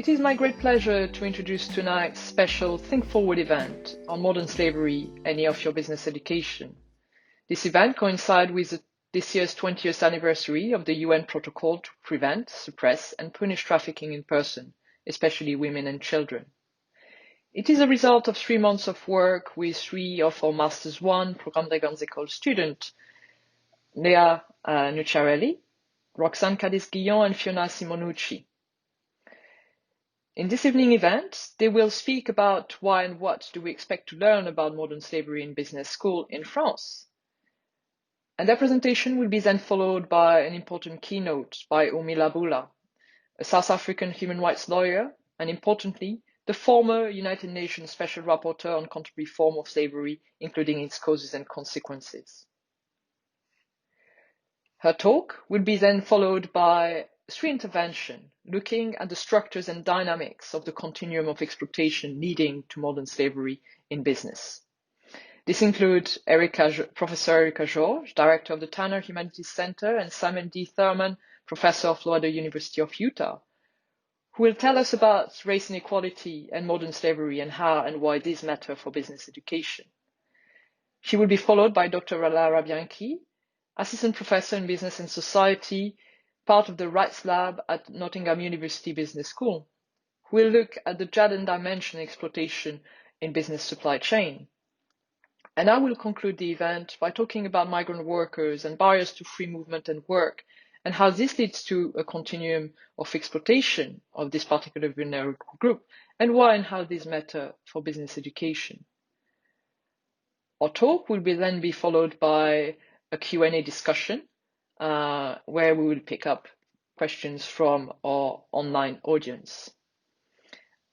It is my great pleasure to introduce tonight's special Think Forward event on modern slavery and off-your business education. This event coincides with this year's 20th anniversary of the UN Protocol to prevent, suppress, and punish trafficking in person, especially women and children. It is a result of 3 months of work with 3 of our Masters 1 Programme des Grandes Écoles students, Lea Nucciarelli, Roxane Cadiz-Guillon, and Fiona Simonucci. In this evening event, they will speak about why and what do we expect to learn about modern slavery in business school in France. And their presentation will be then followed by an important keynote by Umila Bula, a South African human rights lawyer, and importantly, the former United Nations Special Rapporteur on contemporary form of slavery, including its causes and consequences. Her talk will be then followed by 3 interventions looking at the structures and dynamics of the continuum of exploitation leading to modern slavery in business. This includes Professor Erica George, Director of the Tanner Humanities Center, and Simon D. Thurman, Professor of Law at the University of Utah, who will tell us about race inequality and modern slavery and how and why these matter for business education. She will be followed by Dr. Lara Bianchi, Assistant Professor in Business and Society, part of the Rights Lab at Nottingham University Business School, who will look at the gender dimension exploitation in business supply chain. And I will conclude the event by talking about migrant workers and barriers to free movement and work, and how this leads to a continuum of exploitation of this particular vulnerable group, and why and how these matter for business education. Our talk will then be followed by a Q&A discussion, where we will pick up questions from our online audience.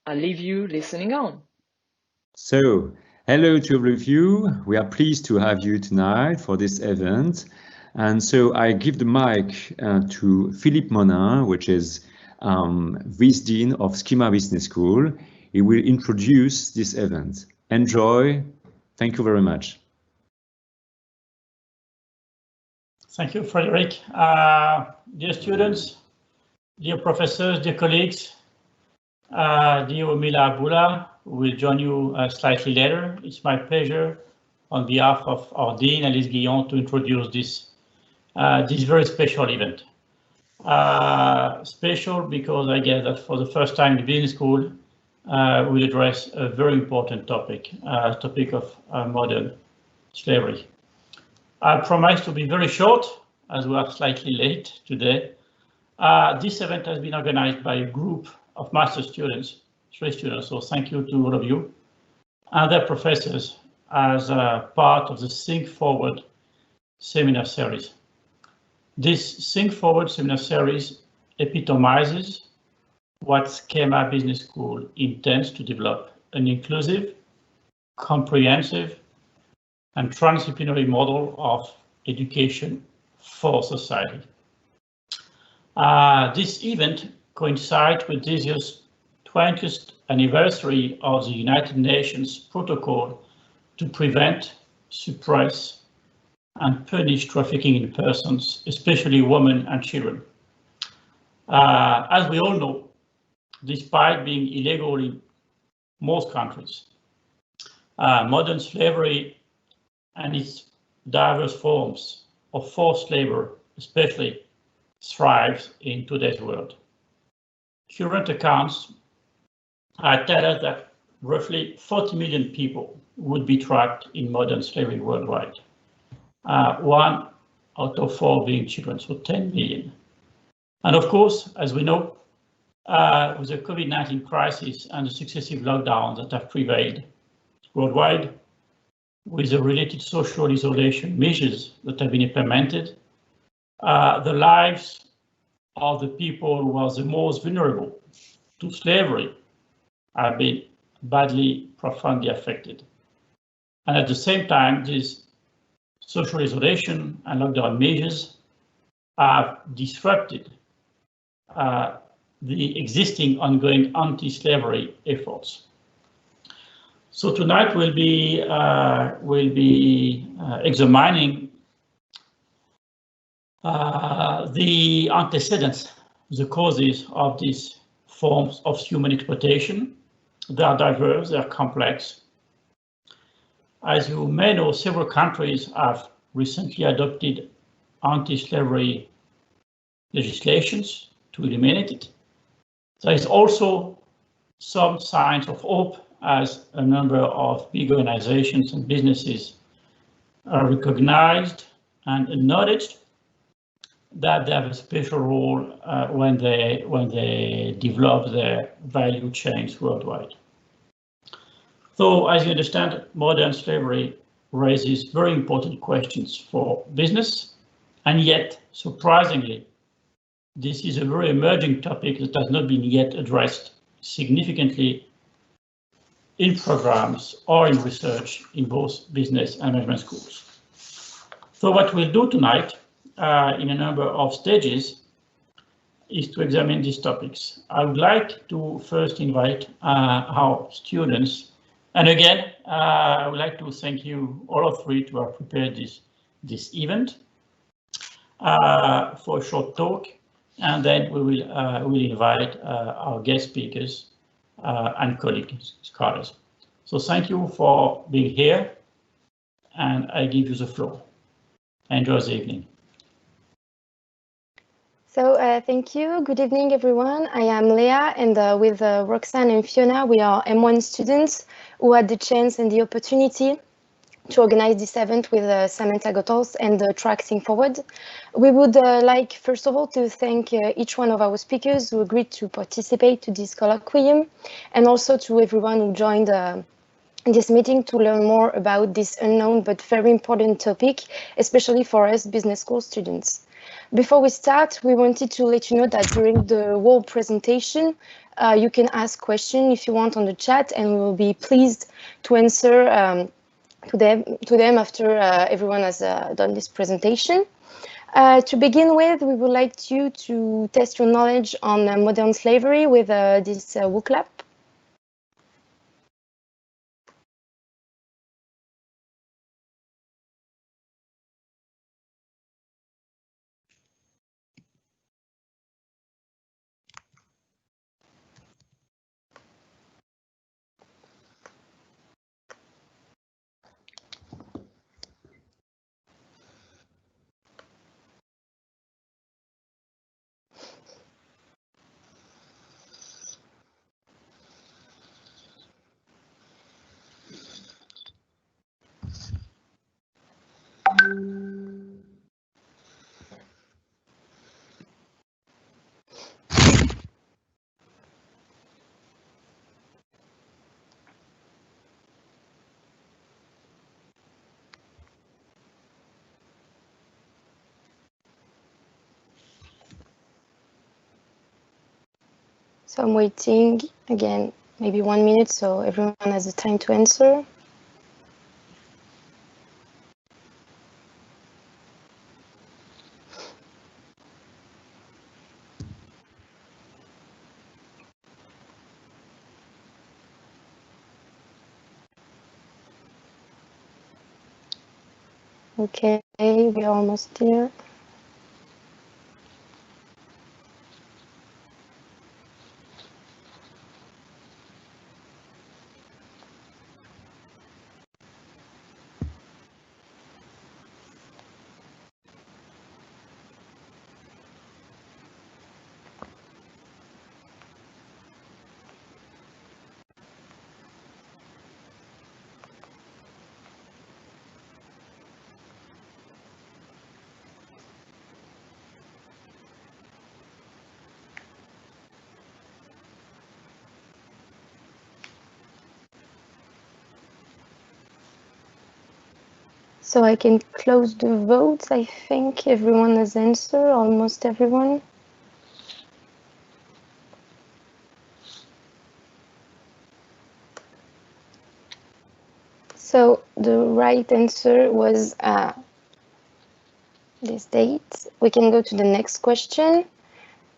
I'll leave you listening on. So, hello to all of you. We are pleased to have you tonight for this event. And so I give the mic to Philippe Monin, which is Vice Dean of SKEMA Business School. He will introduce this event. Enjoy. Thank you very much. Thank you, Frederic. Dear students, dear professors, dear colleagues, dear Umila Bula, who will join you slightly later. It's my pleasure on behalf of our Dean, Alice Guillon, to introduce this very special event. Special because I guess that for the first time the business school will address a very important topic, topic of modern slavery. I promise to be very short, as we are slightly late today. This event has been organized by a group of master students, 3 students, so thank you to all of you, and their professors as part of the Think Forward seminar series. This Think Forward seminar series epitomizes what SKEMA Business School intends to develop: an inclusive, comprehensive, and transdisciplinary model of education for society. This event coincides with this year's 20th anniversary of the United Nations Protocol to prevent, suppress, and punish trafficking in persons, especially women and children. As we all know, despite being illegal in most countries, modern slavery and its diverse forms of forced labor especially thrives in today's world. Current accounts tell us that roughly 40 million people would be trapped in modern slavery worldwide. 1 out of 4 being children, so 10 million. And of course, as we know, with the COVID-19 crisis and the successive lockdowns that have prevailed worldwide, with the related social isolation measures that have been implemented, the lives of the people who are the most vulnerable to slavery have been badly, profoundly affected. And at the same time, these social isolation and lockdown measures have disrupted the existing ongoing anti-slavery efforts. So tonight we'll be examining the antecedents, the causes of this forms of human exploitation. They are diverse, they are complex. As you may know, several countries have recently adopted anti-slavery legislations to eliminate it. There is also some signs of hope as a number of big organizations and businesses are recognized and acknowledged that they have a special role when they develop their value chains worldwide. So, as you understand, modern slavery raises very important questions for business, and yet, surprisingly, this is a very emerging topic that has not been yet addressed significantly in programs or in research in both business and management schools. So what we'll do tonight in a number of stages is to examine these topics. I would like to first invite our students. And again, I would like to thank you all three to have prepared this event for a short talk. And then we will invite our guest speakers and colleagues, scholars. So thank you for being here, and I give you the floor. Enjoy the evening. So thank you. Good evening, everyone. I am Leah, and with Roxanne and Fiona, we are M1 students who had the chance and the opportunity to organize this event with Samantha Goethals and the track ThinkForward. We would like, first of all, to thank each one of our speakers who agreed to participate to this colloquium, and also to everyone who joined this meeting to learn more about this unknown but very important topic, especially for us business school students. Before we start, we wanted to let you know that during the whole presentation, you can ask questions if you want on the chat, and we will be pleased to answer to them after everyone has done this presentation. To begin with, we would like you to test your knowledge on modern slavery with this WooClap. So I'm waiting again, maybe 1 minute, so everyone has the time to answer. Okay, we're almost there. So I can close the votes. I think everyone has answered, almost everyone. So the right answer was this date. We can go to the next question.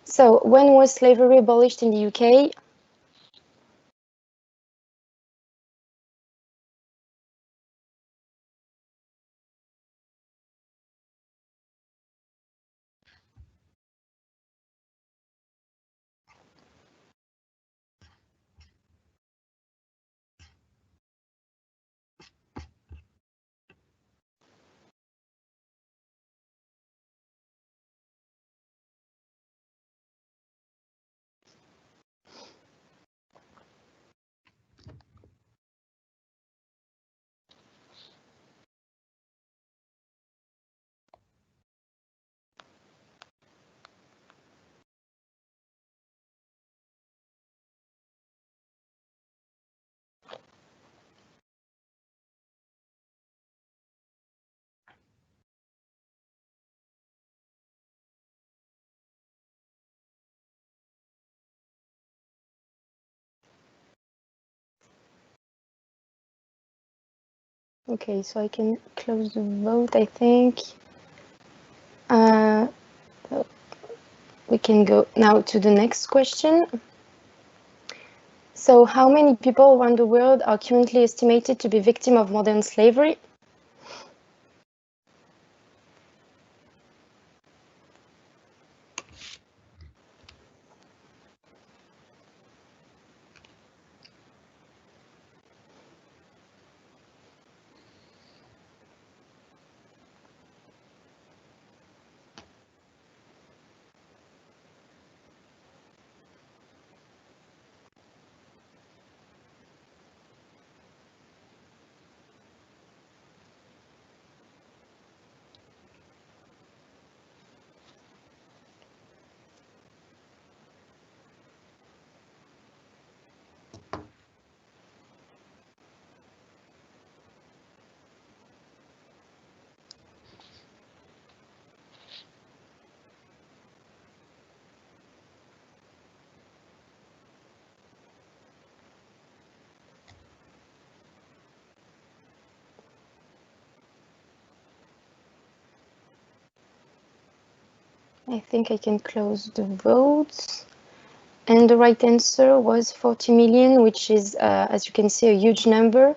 So when was slavery abolished in the UK? Okay, so I can close the vote, I think. We can go now to the next question. So how many people around the world are currently estimated to be victims of modern slavery? I think I can close the votes. And the right answer was 40 million, which is, as you can see, a huge number.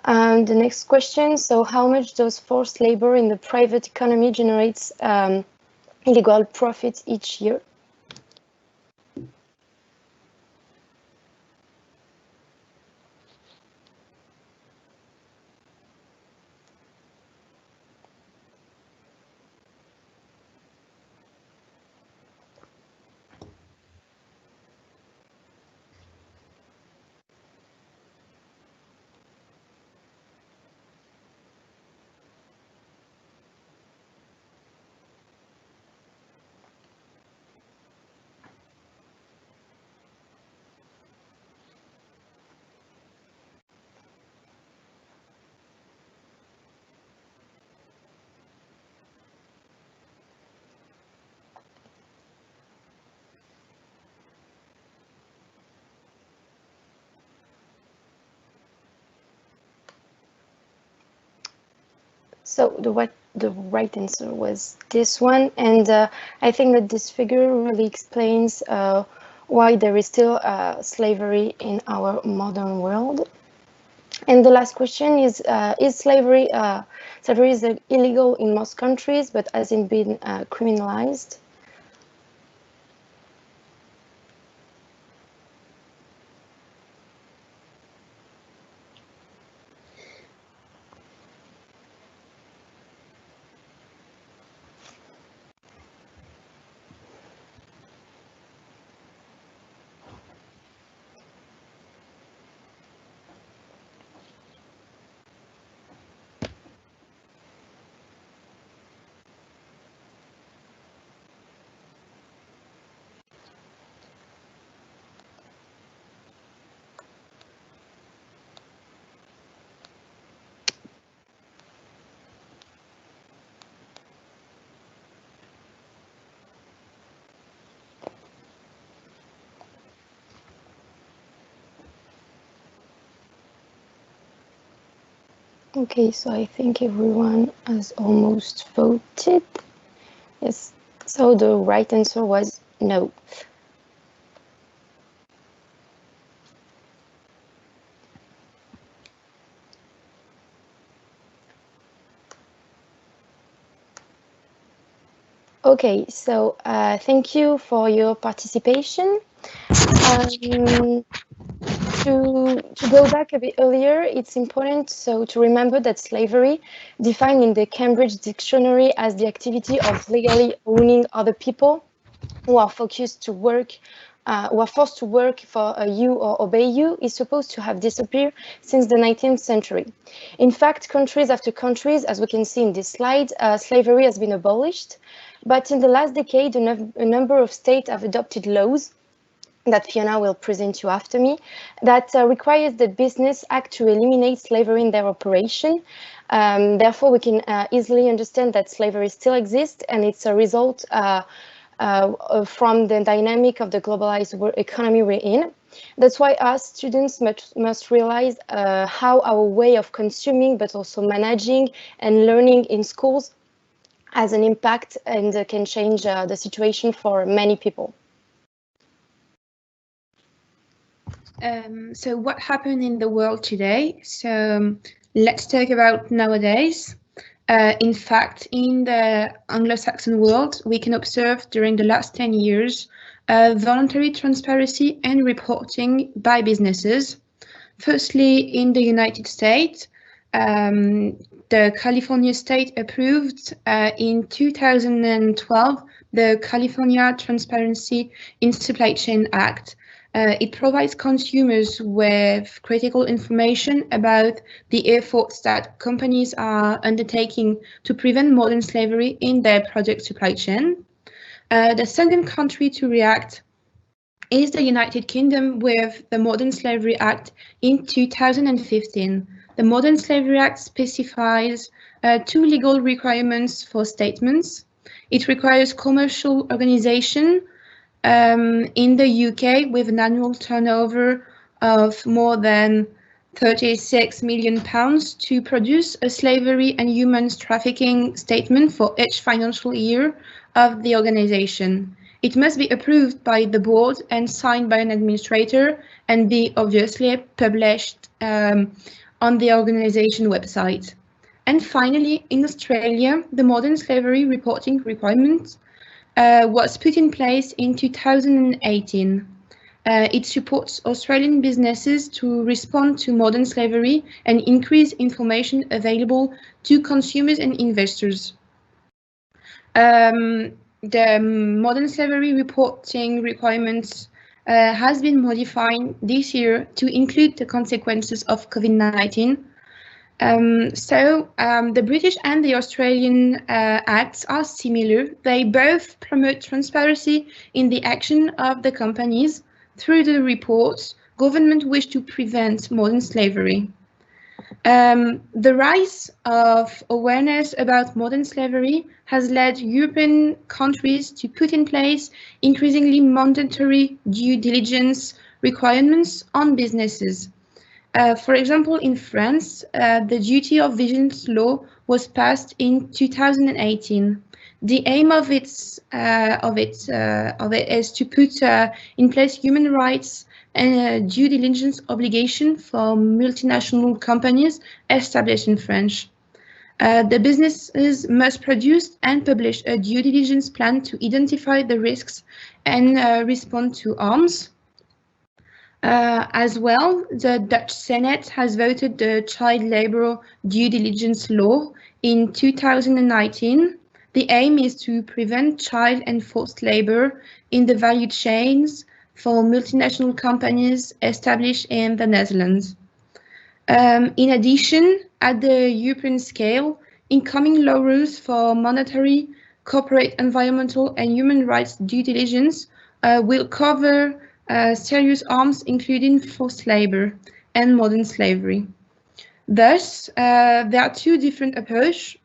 The next question, so how much does forced labor in the private economy generates illegal profits each year? So the right answer was this one, and I think that this figure really explains why there is still slavery in our modern world. And the last question is slavery is illegal in most countries, but hasn't been criminalized? Okay, so I think everyone has almost voted. Yes, so the right answer was no. Okay, so thank you for your participation. To go back a bit earlier, it's important to remember that slavery, defined in the Cambridge Dictionary as the activity of legally owning other people who are forced to work for you or obey you, is supposed to have disappeared since the 19th century. In fact, countries after countries, as we can see in this slide, slavery has been abolished. But in the last decade, a number of states have adopted laws that Fiona will present you after me, that requires that business act to eliminate slavery in their operation. Therefore, we can easily understand that slavery still exists, and it's a result from the dynamic of the globalized economy we're in. That's why us students must realize how our way of consuming, but also managing and learning in schools has an impact and can change the situation for many people. So what happened in the world today? So let's talk about nowadays. In fact, in the Anglo-Saxon world, we can observe during the last 10 years voluntary transparency and reporting by businesses. Firstly, in the United States, the California state approved in 2012 the California Transparency in Supply Chain Act. It provides consumers with critical information about the efforts that companies are undertaking to prevent modern slavery in their product supply chain. The second country to react is the United Kingdom with the Modern Slavery Act in 2015. The Modern Slavery Act specifies two legal requirements for statements. It requires commercial organization in the UK with an annual turnover of more than £36 million to produce a slavery and human trafficking statement for each financial year of the organization. It must be approved by the board and signed by an administrator and be obviously published on the organization website. And finally, in Australia, the modern slavery reporting requirement was put in place in 2018. It supports Australian businesses to respond to modern slavery and increase information available to consumers and investors. The modern slavery reporting requirements has been modified this year to include the consequences of COVID-19. The British and the Australian acts are similar. They both promote transparency in the action of the companies. Through the reports, government wish to prevent modern slavery. The rise of awareness about modern slavery has led European countries to put in place increasingly mandatory due diligence requirements on businesses. For example, in France, the duty of vigilance law was passed in 2018. The aim of it is to put in place human rights and due diligence obligation for multinational companies established in France. The businesses must produce and publish a due diligence plan to identify the risks and respond to harms. As well, the Dutch Senate has voted the child labour due diligence law in 2019. The aim is to prevent child and forced labour in the value chains for multinational companies established in the Netherlands. In addition, at the European scale, incoming law rules for monetary, corporate, environmental and human rights due diligence will cover serious harms, including forced labour and modern slavery. Thus, there are two different approaches.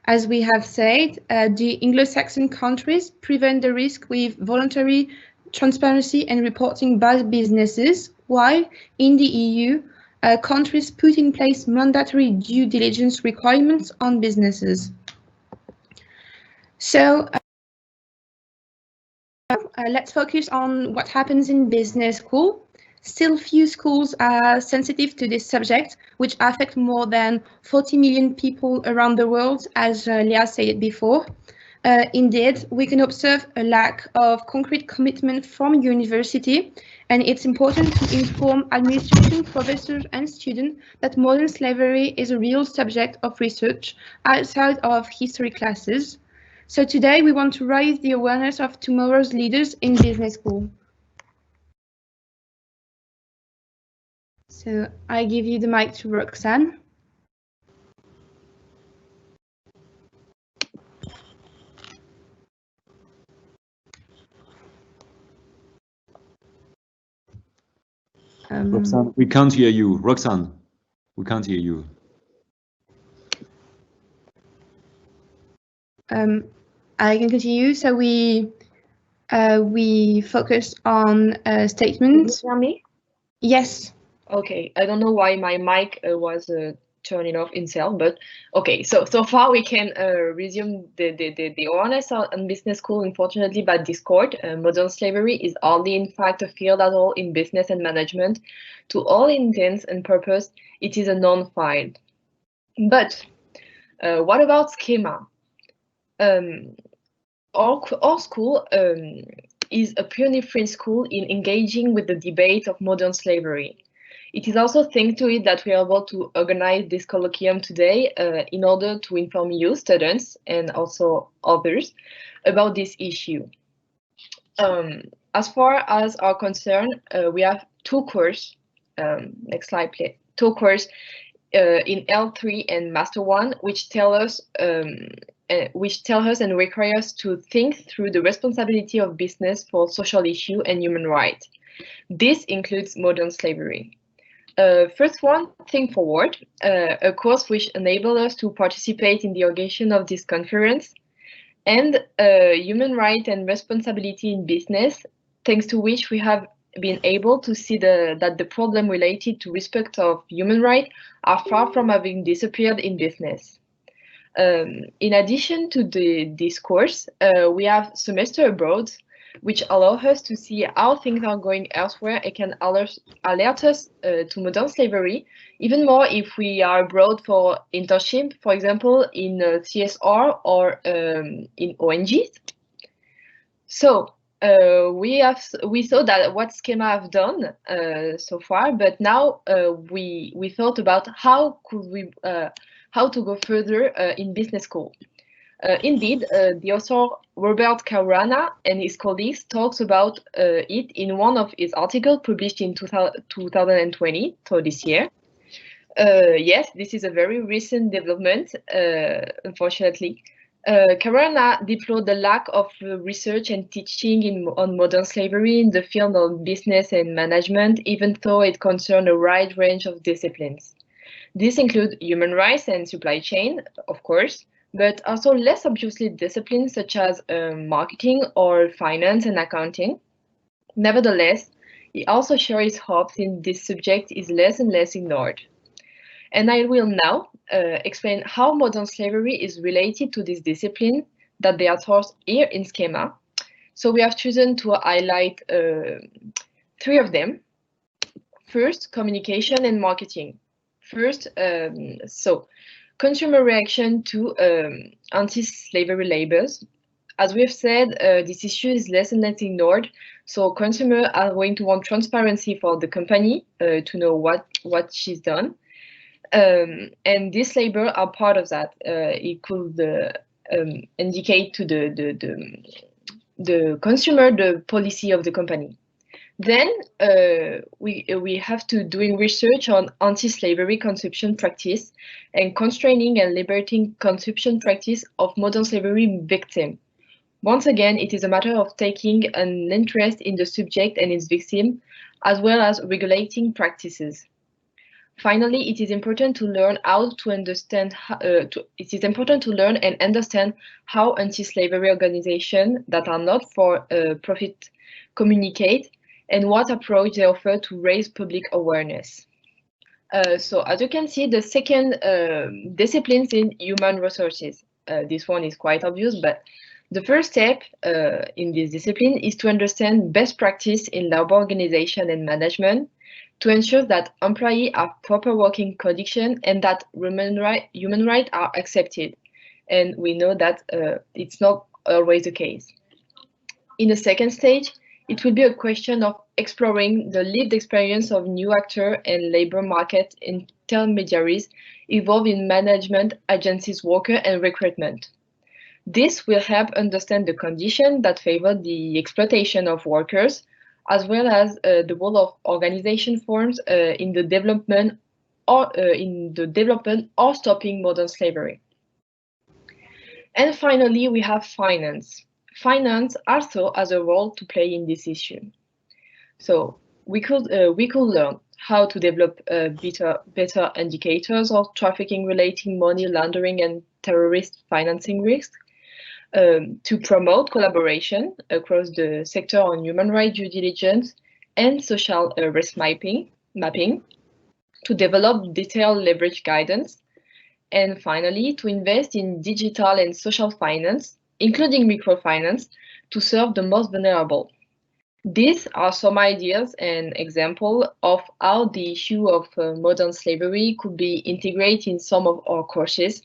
As we have said, the Anglo-Saxon countries prevent the risk with voluntary transparency and reporting by businesses, while in the EU, countries put in place mandatory due diligence requirements on businesses. So let's focus on what happens in business school. Still, few schools are sensitive to this subject, which affect more than 40 million people around the world, as Leah said before. Indeed, we can observe a lack of concrete commitment from university, and it's important to inform administration, professors and students that modern slavery is a real subject of research outside of history classes. So today we want to raise the awareness of tomorrow's leaders in business school. So I give you the mic to Roxanne. Roxanne, we can't hear you. Roxanne, we can't hear you. I can continue. So we focus on statements. Can you hear me? Yes. Okay, I don't know why my mic was turning off in cell, but okay. So far we can resume the awareness on business school. Unfortunately, by Discord, modern slavery is hardly in fact a field at all in business and management. To all intents and purpose, it is a non-field. But what about SKEMA? Our school is a pioneering school in engaging with the debate of modern slavery. It is also thanks to it that we are able to organize this colloquium today in order to inform you, students, and also others about this issue. As far as our concern, we have two courses. Next slide, please. Two courses in L3 and Master 1, which tell us and require us to think through the responsibility of business for social issue and human rights. This includes modern slavery. First one, ThinkForward, a course which enables us to participate in the organization of this conference, and human rights and responsibility in business, thanks to which we have been able to see that the problem related to respect of human rights are far from having disappeared in business. In addition to this course, we have semester abroad, which allow us to see how things are going elsewhere and can alert us to modern slavery, even more if we are abroad for internship, for example, in CSR or in ONGs. So we saw that what SKEMA have done so far, but now we thought about how to go further in business school. Indeed, the author Robert Caruana and his colleagues talks about it in one of his articles published in 2020, so this year. Yes, this is a very recent development, unfortunately. Caruana deplored the lack of research and teaching on modern slavery in the field of business and management, even though it concerned a wide range of disciplines. This includes human rights and supply chain, of course, but also less obviously disciplines such as marketing or finance and accounting. Nevertheless, he also shares hopes in this subject is less and less ignored. And I will now explain how modern slavery is related to this discipline that they are taught here in SKEMA. So we have chosen to highlight three of them. First, communication and marketing. First, so consumer reaction to anti-slavery labels. As we've said, this issue is less and less ignored. So consumers are going to want transparency for the company to know what she's done. And these labels are part of that. It could indicate to the consumer the policy of the company. Then we have to doing research on anti-slavery consumption practice and constraining and liberating consumption practice of modern slavery victim. Once again, it is a matter of taking an interest in the subject and its victim, as well as regulating practices. Finally, it is important to learn how to understand. It is important to learn and understand how anti-slavery organizations that are not for profit communicate, and what approach they offer to raise public awareness. So as you can see, the second discipline is in human resources. This one is quite obvious, but the first step in this discipline is to understand best practice in labor organization and management to ensure that employees have proper working conditions and that human rights are accepted. And we know that it's not always the case. In the second stage, it will be a question of exploring the lived experience of new actors and labor market intermediaries involved in management agencies, worker and recruitment. This will help understand the conditions that favor the exploitation of workers, as well as the role of organization forms in the development or stopping modern slavery. And finally, we have finance. Finance also has a role to play in this issue. So we could learn how to develop better indicators of trafficking relating money laundering and terrorist financing risks. to promote collaboration across the sector on human rights due diligence and social risk mapping, to develop detailed leverage guidance, and finally, to invest in digital and social finance, including microfinance, to serve the most vulnerable. These are some ideas and examples of how the issue of modern slavery could be integrated in some of our courses.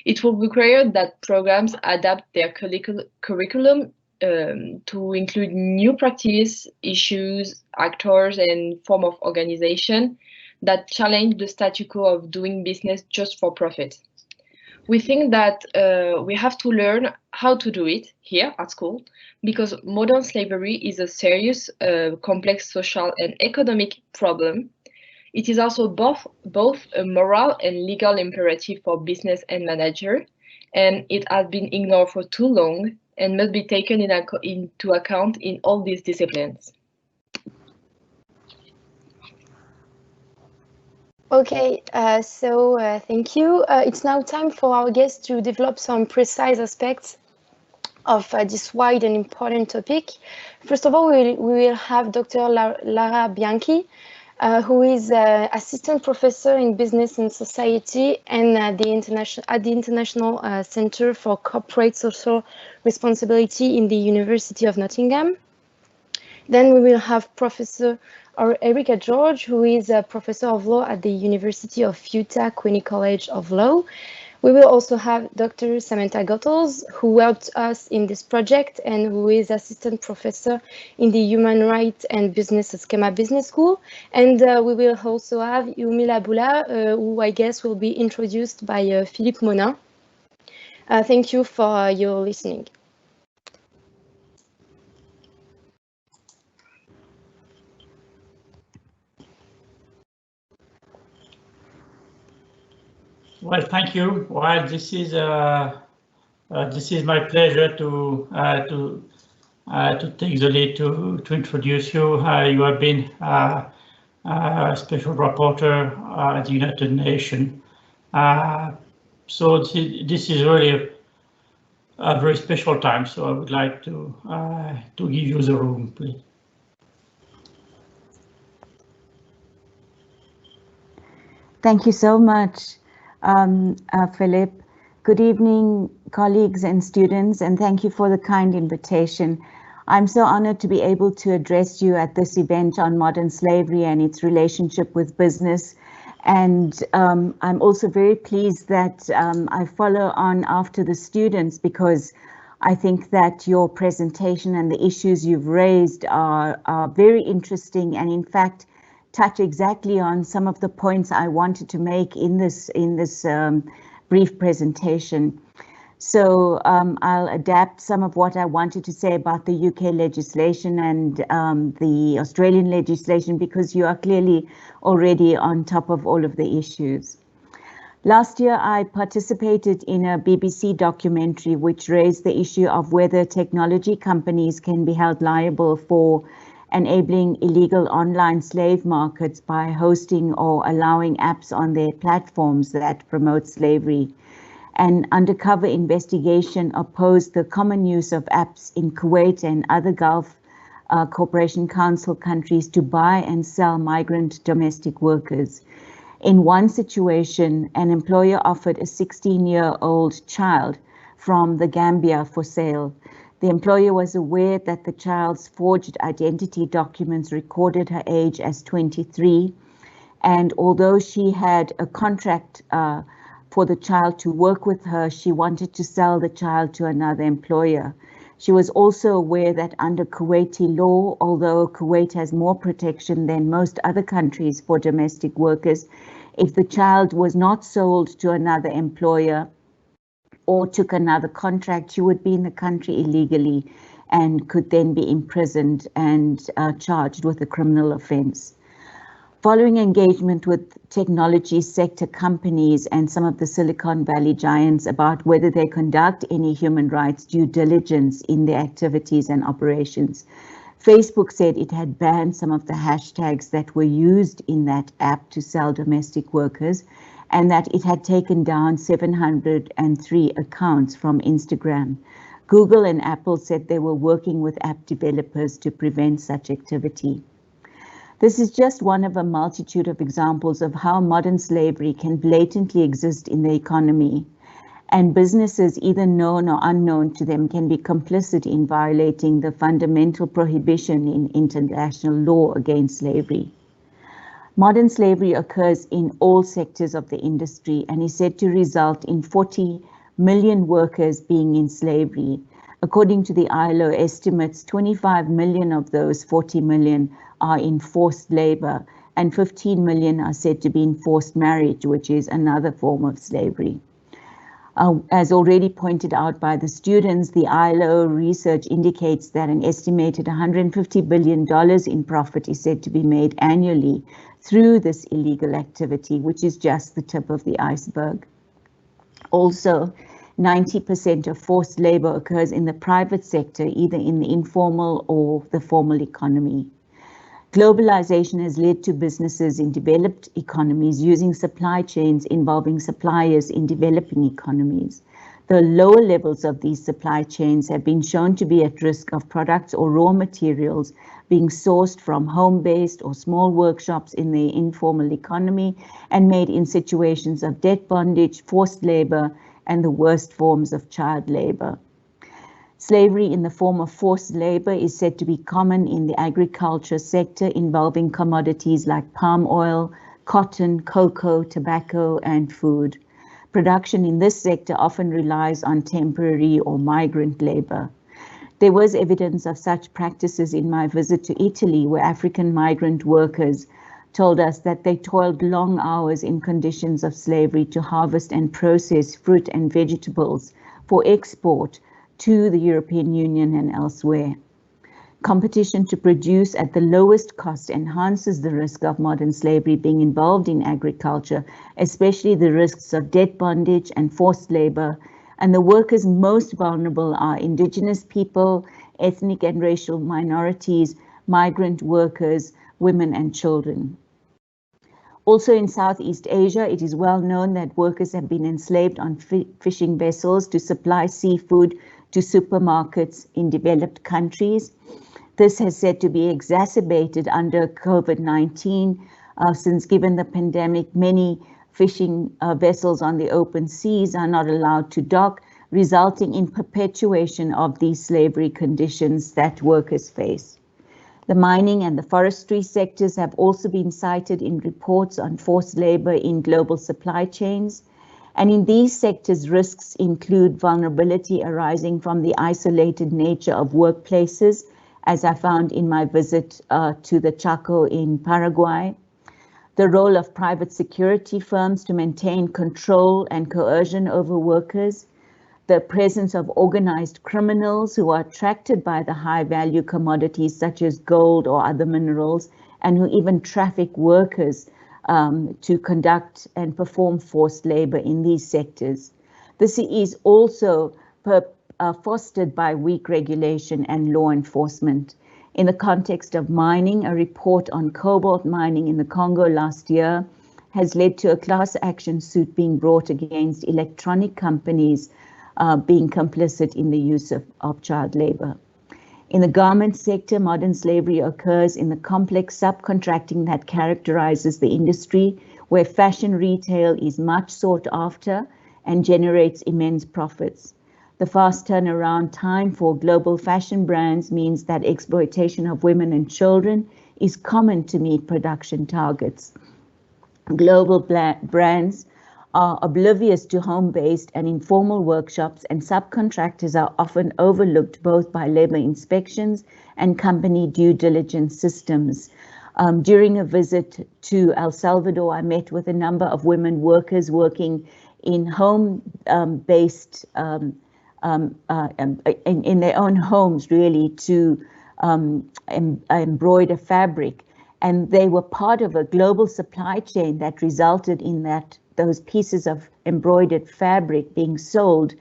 It will require that programs adapt their curriculum to include new practice, issues, actors, and form of organization that challenge the status quo of doing business just for profit. We think that we have to learn how to do it here at school, because modern slavery is a serious, complex social and economic problem. It is also both a moral and legal imperative for business and manager, and it has been ignored for too long and must be taken into account in all these disciplines. Okay, thank you. It's now time for our guests to develop some precise aspects of this wide and important topic. First of all, we will have Dr. Lara Bianchi, who is assistant professor in business and society and at the International Center for Corporate Social Responsibility in the University of Nottingham. Then we will have Professor Erika George, who is a professor of law at the University of Utah Queeney College of Law. We will also have Dr. Samantha Goethals, who helped us in this project and who is assistant professor in the Human Rights and Business at SKEMA Business School. And we will also have Yumila Bula, who I guess will be introduced by Philippe Monin. Thank you for your listening. Well, thank you. Well, this is my pleasure to take the lead to introduce you. You have been a special rapporteur at the United Nations. So this is really a very special time. So I would like to give you the room, please. Thank you so much, Philip. Good evening, colleagues and students, and thank you for the kind invitation. I'm so honored to be able to address you at this event on modern slavery and its relationship with business. And I'm also very pleased that I follow on after the students, because I think that your presentation and the issues you've raised are very interesting, and in fact touch exactly on some of the points I wanted to make in this brief presentation. So I'll adapt some of what I wanted to say about the UK legislation and the Australian legislation, because you are clearly already on top of all of the issues. Last year, I participated in a BBC documentary which raised the issue of whether technology companies can be held liable for enabling illegal online slave markets by hosting or allowing apps on their platforms that promote slavery. An undercover investigation opposed the common use of apps in Kuwait and other Gulf Cooperation Council countries to buy and sell migrant domestic workers. In one situation, an employer offered a 16-year-old child from the Gambia for sale. The employer was aware that the child's forged identity documents recorded her age as 23, and although she had a contract for the child to work with her, she wanted to sell the child to another employer. She was also aware that under Kuwaiti law, although Kuwait has more protection than most other countries for domestic workers, if the child was not sold to another employer or took another contract, she would be in the country illegally and could then be imprisoned and charged with a criminal offense. Following engagement with technology sector companies and some of the Silicon Valley giants about whether they conduct any human rights due diligence in their activities and operations, Facebook said it had banned some of the hashtags that were used in that app to sell domestic workers, and that it had taken down 703 accounts from Instagram. Google and Apple said they were working with app developers to prevent such activity. This is just one of a multitude of examples of how modern slavery can blatantly exist in the economy, and businesses, either known or unknown to them, can be complicit in violating the fundamental prohibition in international law against slavery. Modern slavery occurs in all sectors of the industry and is said to result in 40 million workers being in slavery. According to the ILO estimates, 25 million of those 40 million are in forced labor, and 15 million are said to be in forced marriage, which is another form of slavery. As already pointed out by the students, the ILO research indicates that an estimated $150 billion in profit is said to be made annually through this illegal activity, which is just the tip of the iceberg. Also, 90% of forced labor occurs in the private sector, either in the informal or the formal economy. Globalization has led to businesses in developed economies using supply chains involving suppliers in developing economies. The lower levels of these supply chains have been shown to be at risk of products or raw materials being sourced from home-based or small workshops in the informal economy and made in situations of debt bondage, forced labor, and the worst forms of child labor. Slavery in the form of forced labor is said to be common in the agriculture sector involving commodities like palm oil, cotton, cocoa, tobacco, and food. Production in this sector often relies on temporary or migrant labor. There was evidence of such practices in my visit to Italy, where African migrant workers told us that they toiled long hours in conditions of slavery to harvest and process fruit and vegetables for export to the European Union and elsewhere. Competition to produce at the lowest cost enhances the risk of modern slavery being involved in agriculture, especially the risks of debt bondage and forced labor. And the workers most vulnerable are indigenous people, ethnic and racial minorities, migrant workers, women and children. Also in Southeast Asia, it is well known that workers have been enslaved on fishing vessels to supply seafood to supermarkets in developed countries. This has said to be exacerbated under COVID-19, since given the pandemic, many fishing vessels on the open seas are not allowed to dock, resulting in perpetuation of these slavery conditions that workers face. The mining and the forestry sectors have also been cited in reports on forced labor in global supply chains. And in these sectors, risks include vulnerability arising from the isolated nature of workplaces, as I found in my visit to the Chaco in Paraguay. The role of private security firms to maintain control and coercion over workers. The presence of organized criminals who are attracted by the high-value commodities such as gold or other minerals, and who even traffic workers to conduct and perform forced labor in these sectors. This is also fostered by weak regulation and law enforcement. In the context of mining, a report on cobalt mining in the Congo last year has led to a class action suit being brought against electronic companies being complicit in the use of child labor. In the garment sector, modern slavery occurs in the complex subcontracting that characterizes the industry, where fashion retail is much sought after and generates immense profits. The fast turnaround time for global fashion brands means that exploitation of women and children is common to meet production targets. Global brands are oblivious to home-based and informal workshops, and subcontractors are often overlooked both by labor inspections and company due diligence systems. During a visit to El Salvador, I met with a number of women workers working in home-based, in their own homes really, to embroider fabric. And they were part of a global supply chain that resulted in those pieces of embroidered fabric being sold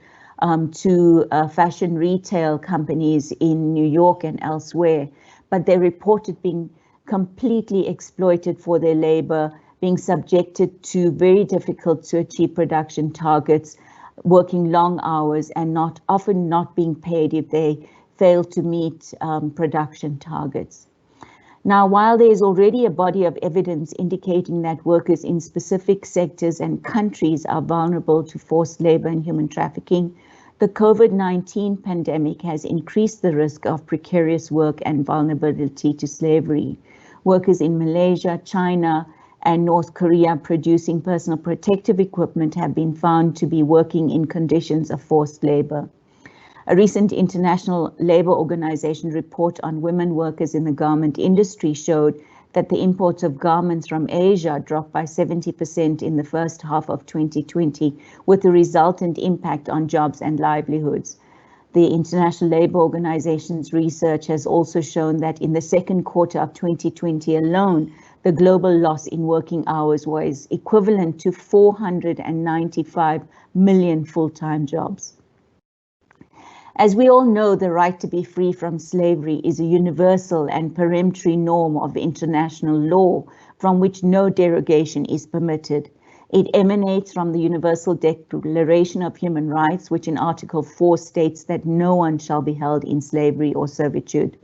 to fashion retail companies in New York and elsewhere. But they reported being completely exploited for their labor, being subjected to very difficult to achieve production targets, working long hours and often not being paid if they fail to meet production targets. Now, while there is already a body of evidence indicating that workers in specific sectors and countries are vulnerable to forced labor and human trafficking, the COVID-19 pandemic has increased the risk of precarious work and vulnerability to slavery. Workers in Malaysia, China, and North Korea producing personal protective equipment have been found to be working in conditions of forced labor. A recent International Labour Organization report on women workers in the garment industry showed that the imports of garments from Asia dropped by 70% in the first half of 2020, with the resultant impact on jobs and livelihoods. The International Labour Organization's research has also shown that in the second quarter of 2020 alone, the global loss in working hours was equivalent to 495 million full-time jobs. As we all know, the right to be free from slavery is a universal and peremptory norm of international law from which no derogation is permitted. It emanates from the Universal Declaration of Human Rights, which in Article 4 states that no one shall be held in slavery or servitude.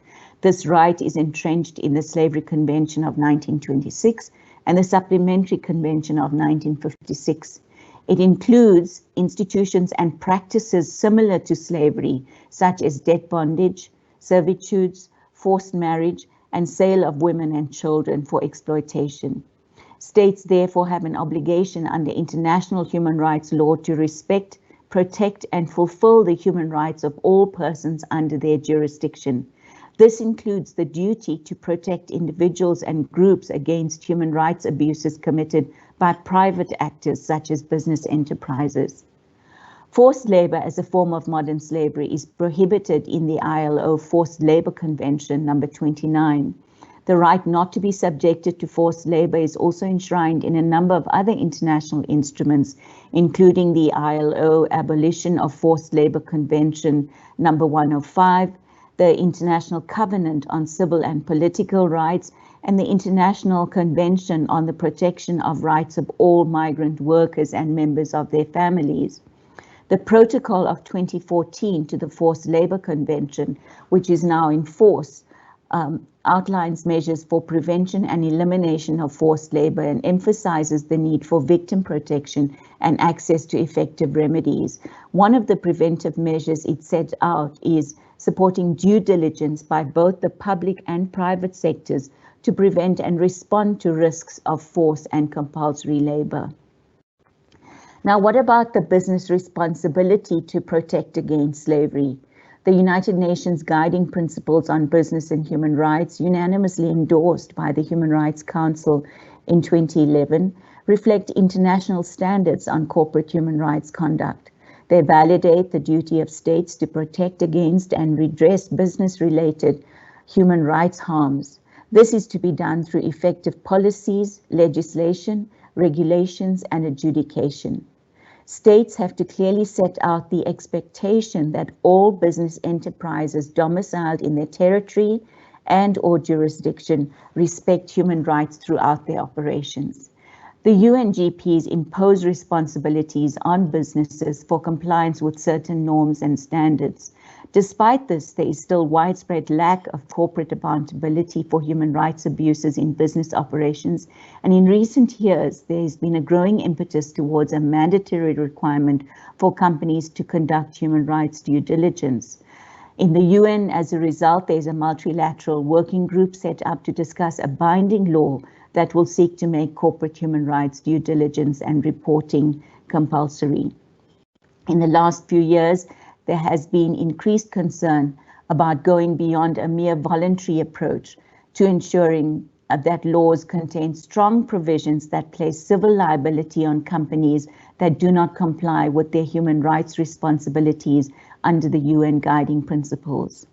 This right is entrenched in the Slavery Convention of 1926 and the Supplementary Convention of 1956. It includes institutions and practices similar to slavery, such as debt bondage, servitudes, forced marriage, and sale of women and children for exploitation. States therefore have an obligation under international human rights law to respect, protect, and fulfill the human rights of all persons under their jurisdiction. This includes the duty to protect individuals and groups against human rights abuses committed by private actors such as business enterprises. Forced labor as a form of modern slavery is prohibited in the ILO Forced Labor Convention number 29. The right not to be subjected to forced labor is also enshrined in a number of other international instruments, including the ILO Abolition of Forced Labor Convention number 105, the International Covenant on Civil and Political Rights, and the International Convention on the Protection of Rights of All Migrant Workers and Members of their Families. The Protocol of 2014 to the Forced Labor Convention, which is now in force, outlines measures for prevention and elimination of forced labor and emphasizes the need for victim protection and access to effective remedies. One of the preventive measures it sets out is supporting due diligence by both the public and private sectors to prevent and respond to risks of forced and compulsory labor. Now, what about the business responsibility to protect against slavery? The United Nations Guiding Principles on Business and Human Rights, unanimously endorsed by the Human Rights Council in 2011, reflect international standards on corporate human rights conduct. They validate the duty of states to protect against and redress business-related human rights harms. This is to be done through effective policies, legislation, regulations, and adjudication. States have to clearly set out the expectation that all business enterprises domiciled in their territory and/or jurisdiction respect human rights throughout their operations. The UNGPs impose responsibilities on businesses for compliance with certain norms and standards. Despite this, there is still widespread lack of corporate accountability for human rights abuses in business operations, and in recent years, there has been a growing impetus towards a mandatory requirement for companies to conduct human rights due diligence. In the UN, as a result, there's a multilateral working group set up to discuss a binding law that will seek to make corporate human rights due diligence and reporting compulsory. In the last few years, there has been increased concern about going beyond a mere voluntary approach to ensuring that laws contain strong provisions that place civil liability on companies that do not comply with their human rights responsibilities under the UN Guiding Principles.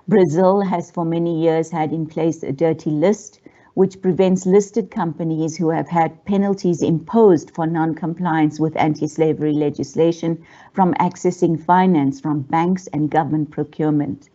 Brazil has for many years had in place a dirty list, which prevents listed companies who have had penalties imposed for non-compliance with anti-slavery legislation from accessing finance from banks and government procurement.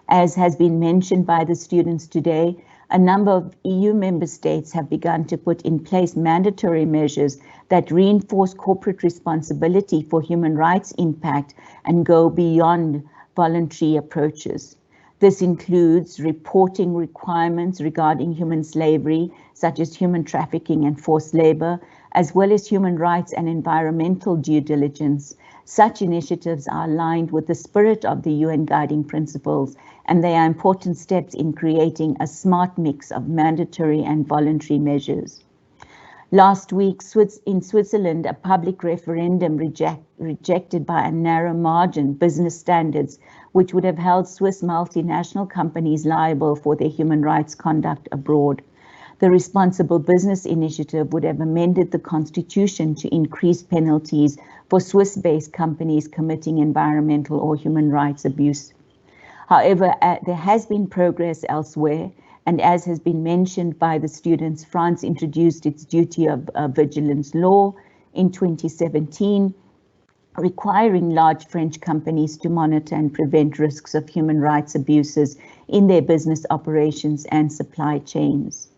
As has been mentioned by the students today, a number of EU member states have begun to put in place mandatory measures that reinforce corporate responsibility for human rights impact and go beyond voluntary approaches. This includes reporting requirements regarding human slavery, such as human trafficking and forced labor, as well as human rights and environmental due diligence. Such initiatives are aligned with the spirit of the UN Guiding Principles, and they are important steps in creating a smart mix of mandatory and voluntary measures. Last week, in Switzerland, a public referendum rejected by a narrow margin business standards, which would have held Swiss multinational companies liable for their human rights conduct abroad. The Responsible Business Initiative would have amended the constitution to increase penalties for Swiss-based companies committing environmental or human rights abuse. However, there has been progress elsewhere, and as has been mentioned by the students, France introduced its duty of vigilance law in 2017, requiring large French companies to monitor and prevent risks of human rights abuses in their business operations and supply chains.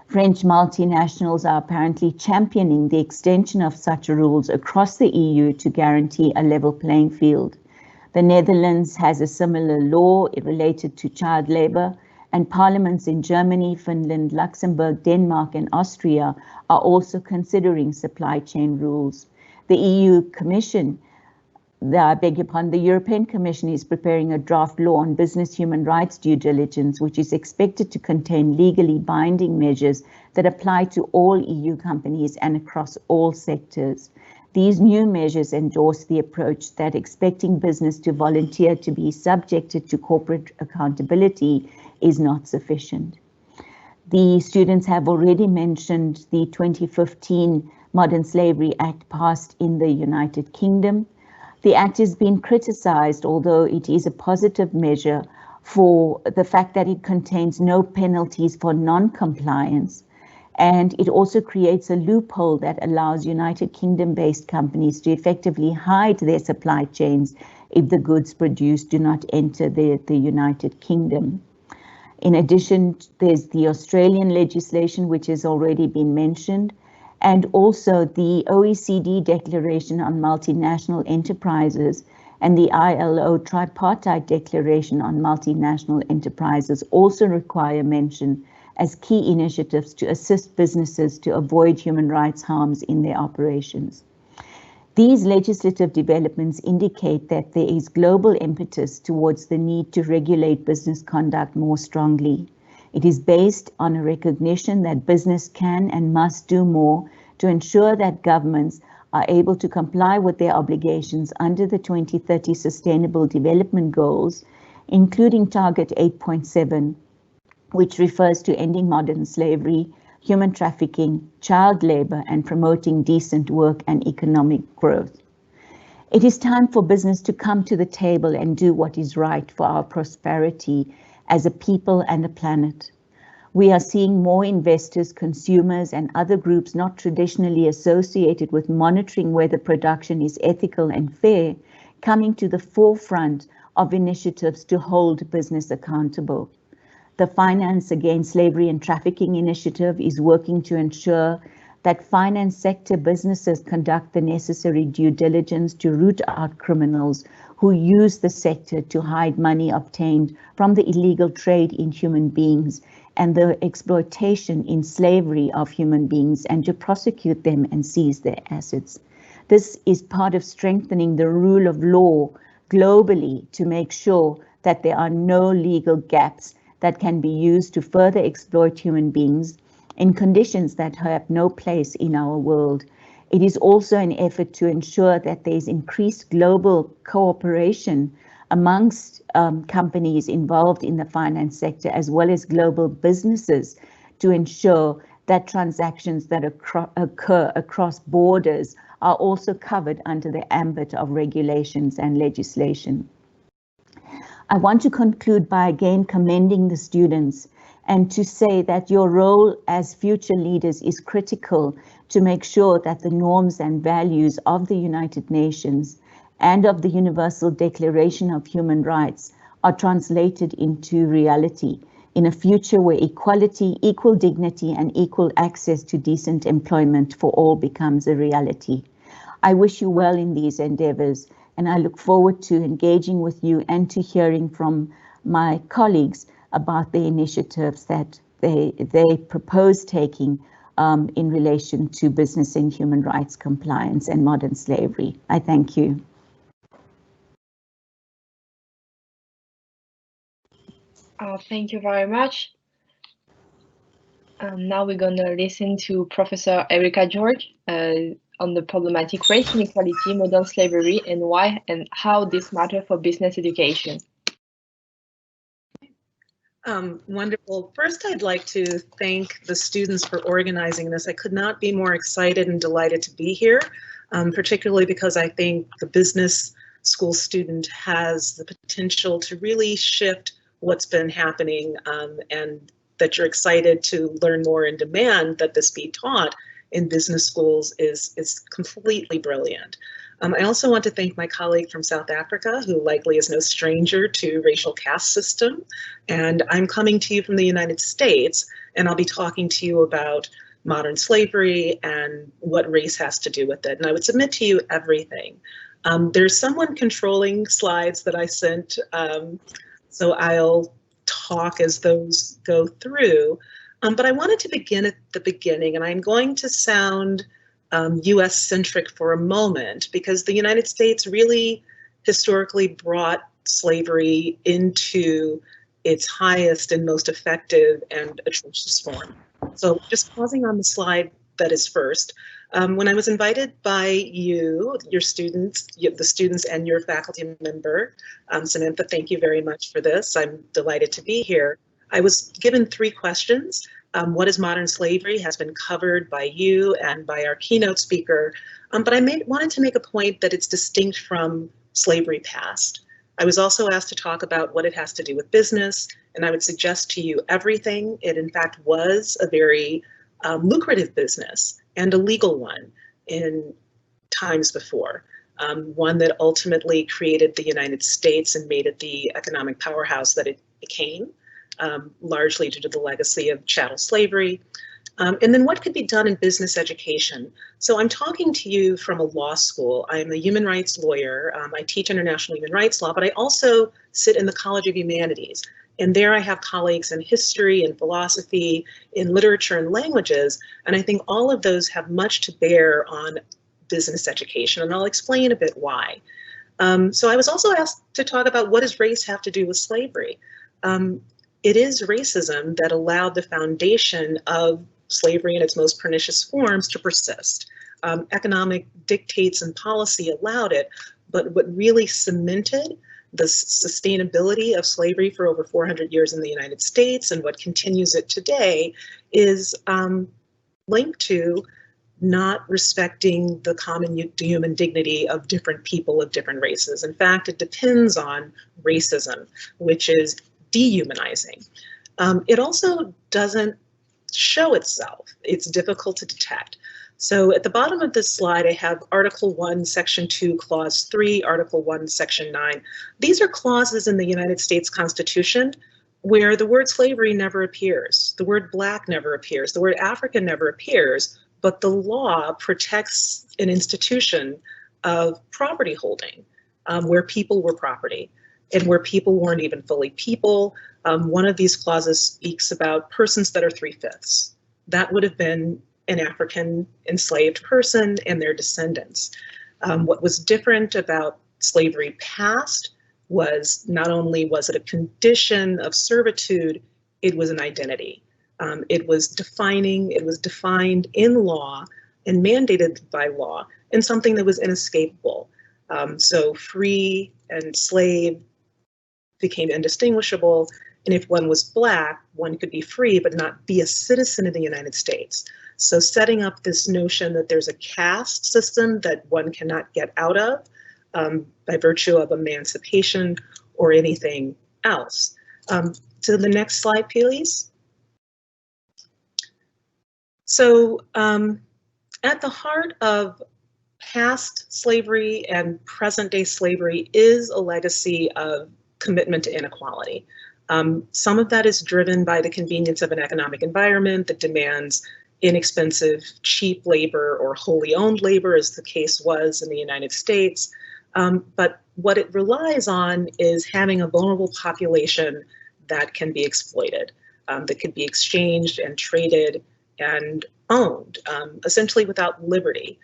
French multinationals are apparently championing the extension of such rules across the EU to guarantee a level playing field. The Netherlands has a similar law related to child labor, and parliaments in Germany, Finland, Luxembourg, Denmark, and Austria are also considering supply chain rules. The European Commission is preparing a draft law on business human rights due diligence, which is expected to contain legally binding measures that apply to all EU companies and across all sectors. These new measures endorse the approach that expecting business to volunteer to be subjected to corporate accountability is not sufficient. The students have already mentioned the 2015 Modern Slavery Act passed in the United Kingdom. The Act has been criticized, although it is a positive measure, for the fact that it contains no penalties for non-compliance. And it also creates a loophole that allows United Kingdom-based companies to effectively hide their supply chains if the goods produced do not enter the United Kingdom. In addition, there's the Australian legislation, which has already been mentioned, and also the OECD Declaration on Multinational Enterprises and the ILO Tripartite Declaration on Multinational Enterprises also require mention as key initiatives to assist businesses to avoid human rights harms in their operations. These legislative developments indicate that there is global impetus towards the need to regulate business conduct more strongly. It is based on a recognition that business can and must do more to ensure that governments are able to comply with their obligations under the 2030 Sustainable Development Goals, including Target 8.7, which refers to ending modern slavery, human trafficking, child labor, and promoting decent work and economic growth. It is time for business to come to the table and do what is right for our prosperity as a people and a planet. We are seeing more investors, consumers, and other groups not traditionally associated with monitoring whether production is ethical and fair coming to the forefront of initiatives to hold business accountable. The Finance Against Slavery and Trafficking Initiative is working to ensure that finance sector businesses conduct the necessary due diligence to root out criminals who use the sector to hide money obtained from the illegal trade in human beings and the exploitation in slavery of human beings, and to prosecute them and seize their assets. This is part of strengthening the rule of law globally to make sure that there are no legal gaps that can be used to further exploit human beings in conditions that have no place in our world. It is also an effort to ensure that there is increased global cooperation amongst companies involved in the finance sector, as well as global businesses, to ensure that transactions that occur across borders are also covered under the ambit of regulations and legislation. I want to conclude by again commending the students and to say that your role as future leaders is critical to make sure that the norms and values of the United Nations and of the Universal Declaration of Human Rights are translated into reality. in a future where equality, equal dignity, and equal access to decent employment for all becomes a reality. I wish you well in these endeavors, and I look forward to engaging with you and to hearing from my colleagues about the initiatives that they propose taking in relation to business and human rights compliance and modern slavery. I thank you. Thank you very much. Now we're going to listen to Professor Erica George on the problematic race inequality, modern slavery, and why and how this matters for business education. Wonderful. First, I'd like to thank the students for organizing this. I could not be more excited and delighted to be here, particularly because I think the business school student has the potential to really shift what's been happening, and that you're excited to learn more and demand that this be taught in business schools is completely brilliant. I also want to thank my colleague from South Africa, who likely is no stranger to racial caste system. And I'm coming to you from the United States, and I'll be talking to you about modern slavery and what race has to do with it. And I would submit to you everything. There's someone controlling slides that I sent, so I'll talk as those go through. But I wanted to begin at the beginning, and I'm going to sound US centric for a moment, because the United States really historically brought slavery into its highest and most effective and atrocious form. So just pausing on the slide that is first, when I was invited by you, your students, the students and your faculty member, Samantha, thank you very much for this. I'm delighted to be here. I was given 3 questions. What is modern slavery has been covered by you and by our keynote speaker, but I wanted to make a point that it's distinct from slavery past. I was also asked to talk about what it has to do with business, and I would suggest to you everything. It in fact was a very lucrative business and a legal one in times before, one that ultimately created the United States and made it the economic powerhouse that it became. Largely due to the legacy of chattel slavery. And then what could be done in business education? So I'm talking to you from a law school. I'm a human rights lawyer. I teach international human rights law, but I also sit in the College of Humanities. And there I have colleagues in history and philosophy, in literature and languages. And I think all of those have much to bear on business education. And I'll explain a bit why. So I was also asked to talk about what does race have to do with slavery? It is racism that allowed the foundation of slavery in its most pernicious forms to persist. Economic dictates and policy allowed it, but what really cemented the sustainability of slavery for over 400 years in the United States and what continues it today is linked to not respecting the common human dignity of different people of different races. In fact, it depends on racism, which is dehumanizing. It also doesn't show itself. It's difficult to detect. So at the bottom of this slide, I have Article 1, Section 2, Clause 3, Article 1, Section 9. These are clauses in the United States Constitution where the word slavery never appears, the word black never appears, the word African never appears, but the law protects an institution of property holding where people were property. And where people weren't even fully people. One of these clauses speaks about persons that are 3/5. That would have been an African enslaved person and their descendants. What was different about slavery past was not only was it a condition of servitude, it was an identity. It was defining, it was defined in law and mandated by law, and something that was inescapable. So free and slave became indistinguishable, and if one was black, one could be free but not be a citizen of the United States. So setting up this notion that there's a caste system that one cannot get out of by virtue of emancipation or anything else. To the next slide, please. So at the heart of past slavery and present day slavery is a legacy of commitment to inequality. Some of that is driven by the convenience of an economic environment that demands inexpensive, cheap labor or wholly owned labor, as the case was in the United States. But what it relies on is having a vulnerable population that can be exploited, that could be exchanged and traded and owned, essentially without liberty.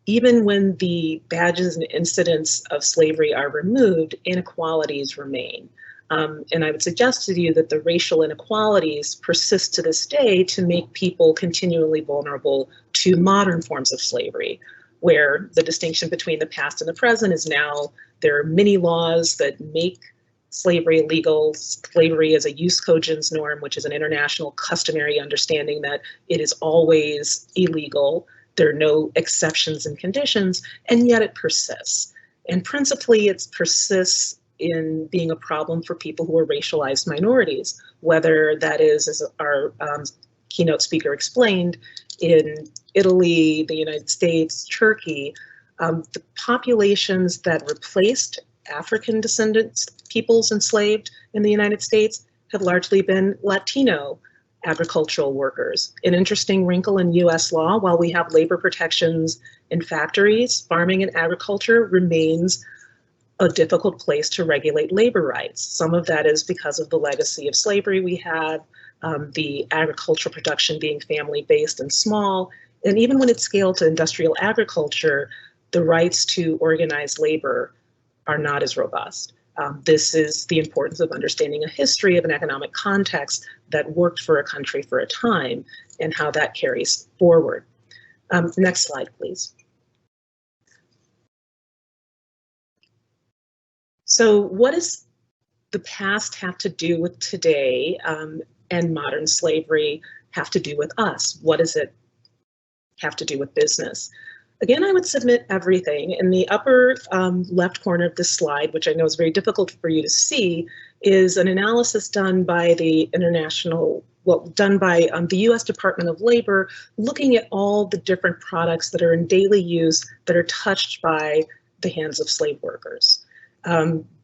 Even when the badges and incidents of slavery are removed, inequalities remain. And I would suggest to you that the racial inequalities persist to this day to make people continually vulnerable to modern forms of slavery, where the distinction between the past and the present is now there are many laws that make slavery illegal. Slavery is a jus cogens norm, which is an international customary understanding that it is always illegal. There are no exceptions and conditions, and yet it persists. And principally, it persists in being a problem for people who are racialized minorities, whether that is, as our keynote speaker explained, in Italy, the United States, Turkey, the populations that replaced African descendants, peoples enslaved in the United States, have largely been Latino agricultural workers. An interesting wrinkle in US law, while we have labor protections in factories, farming and agriculture remains a difficult place to regulate labor rights. Some of that is because of the legacy of slavery we have, the agricultural production being family-based and small, and even when it's scaled to industrial agriculture, the rights to organized labor are not as robust. This is the importance of understanding a history of an economic context that worked for a country for a time and how that carries forward. Next slide, please. So what does the past have to do with today and modern slavery have to do with us? What does it have to do with business? Again, I would submit everything. In the upper left corner of this slide, which I know is very difficult for you to see, is an analysis done by the the US Department of Labor, looking at all the different products that are in daily use that are touched by the hands of slave workers.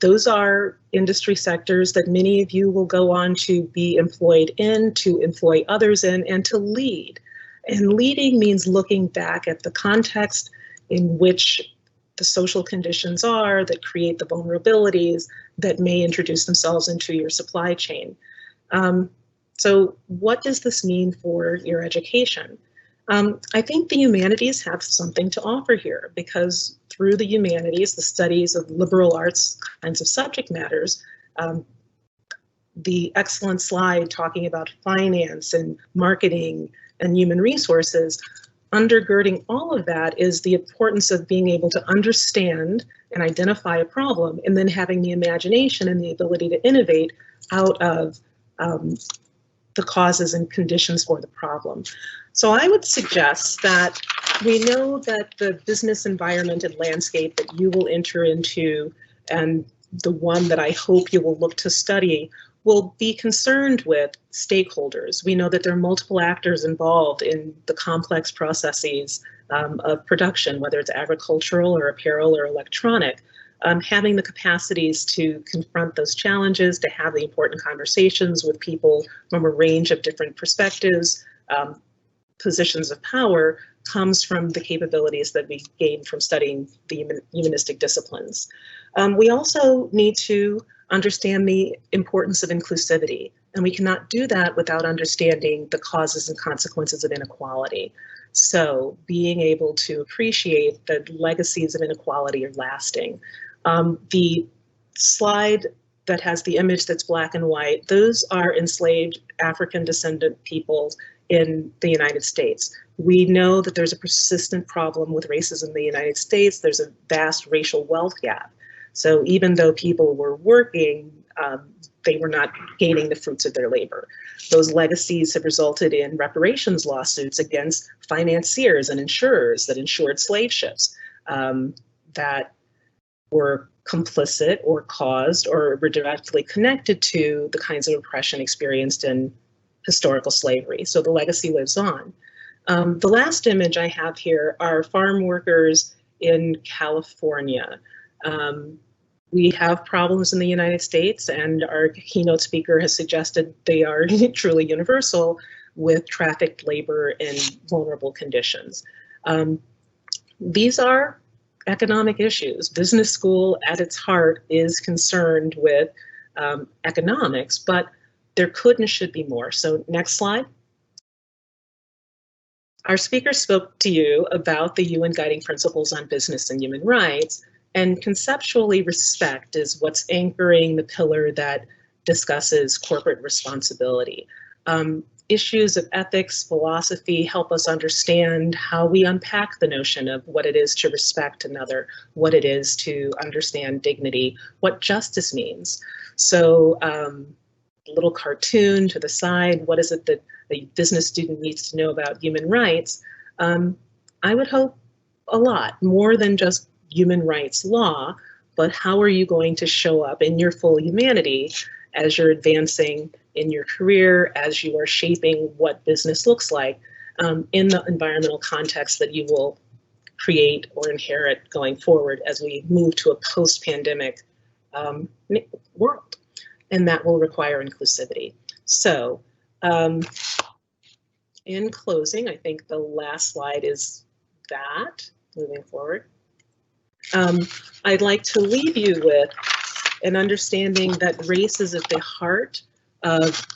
Those are industry sectors that many of you will go on to be employed in, to employ others in, and to lead. And leading means looking back at the context in which the social conditions are that create the vulnerabilities that may introduce themselves into your supply chain. So what does this mean for your education? I think the humanities have something to offer here, because through the humanities, the studies of liberal arts kinds of subject matters, the excellent slide talking about finance and marketing and human resources, undergirding all of that is the importance of being able to understand and identify a problem, and then having the imagination and the ability to innovate out of the causes and conditions for the problem. So I would suggest that we know that the business environment and landscape that you will enter into, and the one that I hope you will look to study, will be concerned with stakeholders. We know that there are multiple actors involved in the complex processes of production, whether it's agricultural or apparel or electronic. Having the capacities to confront those challenges, to have the important conversations with people from a range of different perspectives, positions of power, comes from the capabilities that we gain from studying the humanistic disciplines. We also need to understand the importance of inclusivity, and we cannot do that without understanding the causes and consequences of inequality. So being able to appreciate that legacies of inequality are lasting. The slide that has the image that's black and white, those are enslaved African descendant peoples in the United States. We know that there's a persistent problem with racism in the United States. There's a vast racial wealth gap. So even though people were working, they were not gaining the fruits of their labor. Those legacies have resulted in reparations lawsuits against financiers and insurers that insured slave ships that were complicit or caused or were directly connected to the kinds of oppression experienced in historical slavery. So the legacy lives on. The last image I have here are farm workers in California. We have problems in the United States, and our keynote speaker has suggested they are truly universal with trafficked labor in vulnerable conditions. These are economic issues. Business school at its heart is concerned with economics, but there could and should be more. So next slide. Our speaker spoke to you about the UN Guiding Principles on Business and Human Rights, and conceptually respect is what's anchoring the pillar that discusses corporate responsibility. Issues of ethics, philosophy help us understand how we unpack the notion of what it is to respect another, what it is to understand dignity, what justice means. So a little cartoon to the side, what is it that a business student needs to know about human rights? I would hope a lot, more than just human rights law, but how are you going to show up in your full humanity as you're advancing in your career, as you are shaping what business looks like in the environmental context that you will create or inherit going forward as we move to a post-pandemic world. And that will require inclusivity. So in closing, I think the last slide is that, moving forward. I'd like to leave you with an understanding that race is at the heart of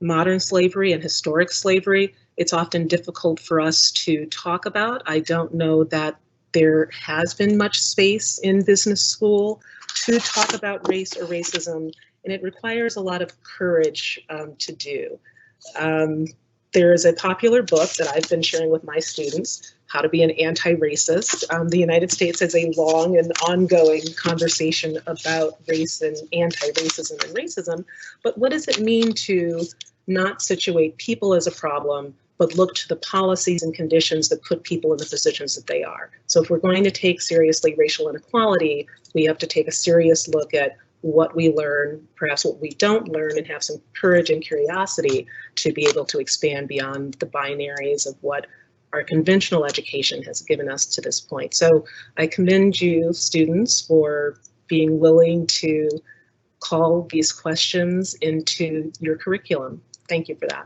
modern slavery and historic slavery. It's often difficult for us to talk about. I don't know that there has been much space in business school to talk about race or racism, and it requires a lot of courage to do. There is a popular book that I've been sharing with my students, How to Be an Anti-Racist. The United States has a long and ongoing conversation about race and anti-racism and racism, but what does it mean to not situate people as a problem, but look to the policies and conditions that put people in the positions that they are? So if we're going to take seriously racial inequality, we have to take a serious look at what we learn, perhaps what we don't learn, and have some courage and curiosity to be able to expand beyond the binaries of what our conventional education has given us to this point. So I commend you, students, for being willing to call these questions into your curriculum. Thank you for that.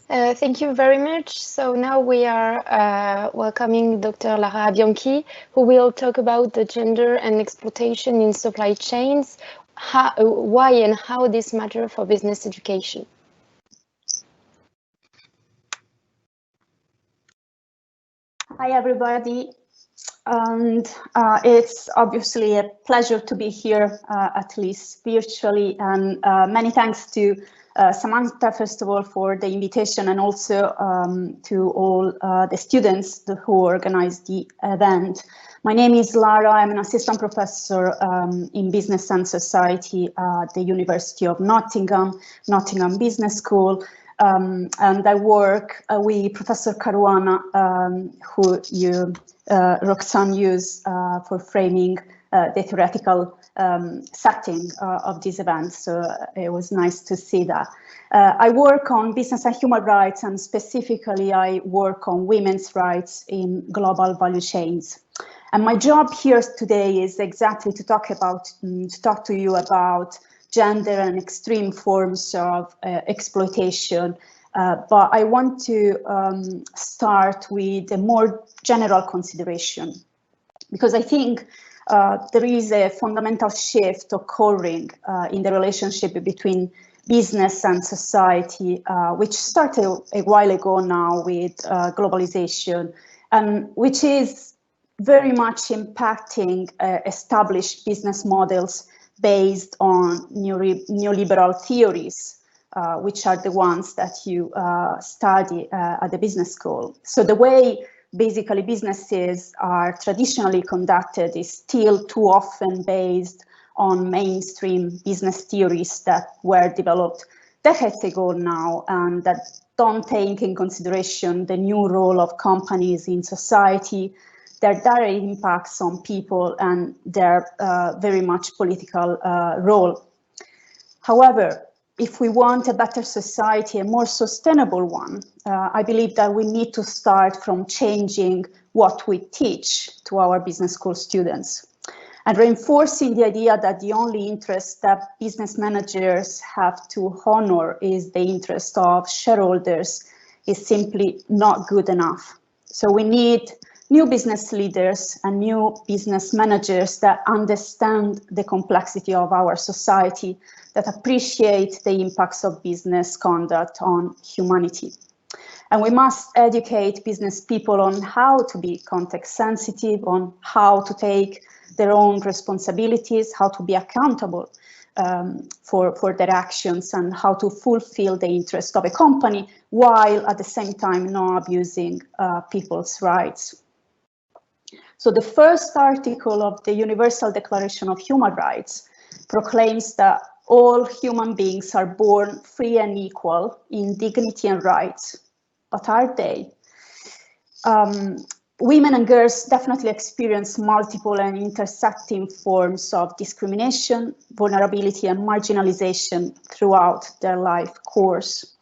Thank you very much. So now we are welcoming Dr. Lara Bianchi, who will talk about the gender and exploitation in supply chains, why and how this matter for business education. Hi, everybody. And it's obviously a pleasure to be here, at least virtually, and many thanks to Samantha, first of all, for the invitation, and also to all the students who organized the event. My name is Lara. I'm an assistant professor in business and society at the University of Nottingham Business School. And I work with Professor Caruana, who Roxanne used for framing the theoretical setting of this event. So it was nice to see that. I work on business and human rights, and specifically I work on women's rights in global value chains. And my job here today is exactly to talk to you about gender and extreme forms of exploitation. But I want to start with a more general consideration, because I think there is a fundamental shift occurring in the relationship between business and society, which started a while ago now with globalization, and which is very much impacting established business models based on neoliberal theories, which are the ones that you study at the business school. So the way basically businesses are traditionally conducted is still too often based on mainstream business theories that were developed decades ago now, and that don't take in consideration the new role of companies in society, their direct impacts on people, and their very much political role. However, if we want a better society, a more sustainable one, I believe that we need to start from changing what we teach to our business school students. and reinforcing the idea that the only interest that business managers have to honor is the interest of shareholders is simply not good enough. So we need new business leaders and new business managers that understand the complexity of our society, that appreciate the impacts of business conduct on humanity. And we must educate business people on how to be context sensitive, on how to take their own responsibilities, how to be accountable for their actions, and how to fulfill the interest of a company while at the same time not abusing people's rights. So the first article of the Universal Declaration of Human Rights proclaims that all human beings are born free and equal in dignity and rights. But are they? Women and girls definitely experience multiple and intersecting forms of discrimination, vulnerability, and marginalization throughout their life course.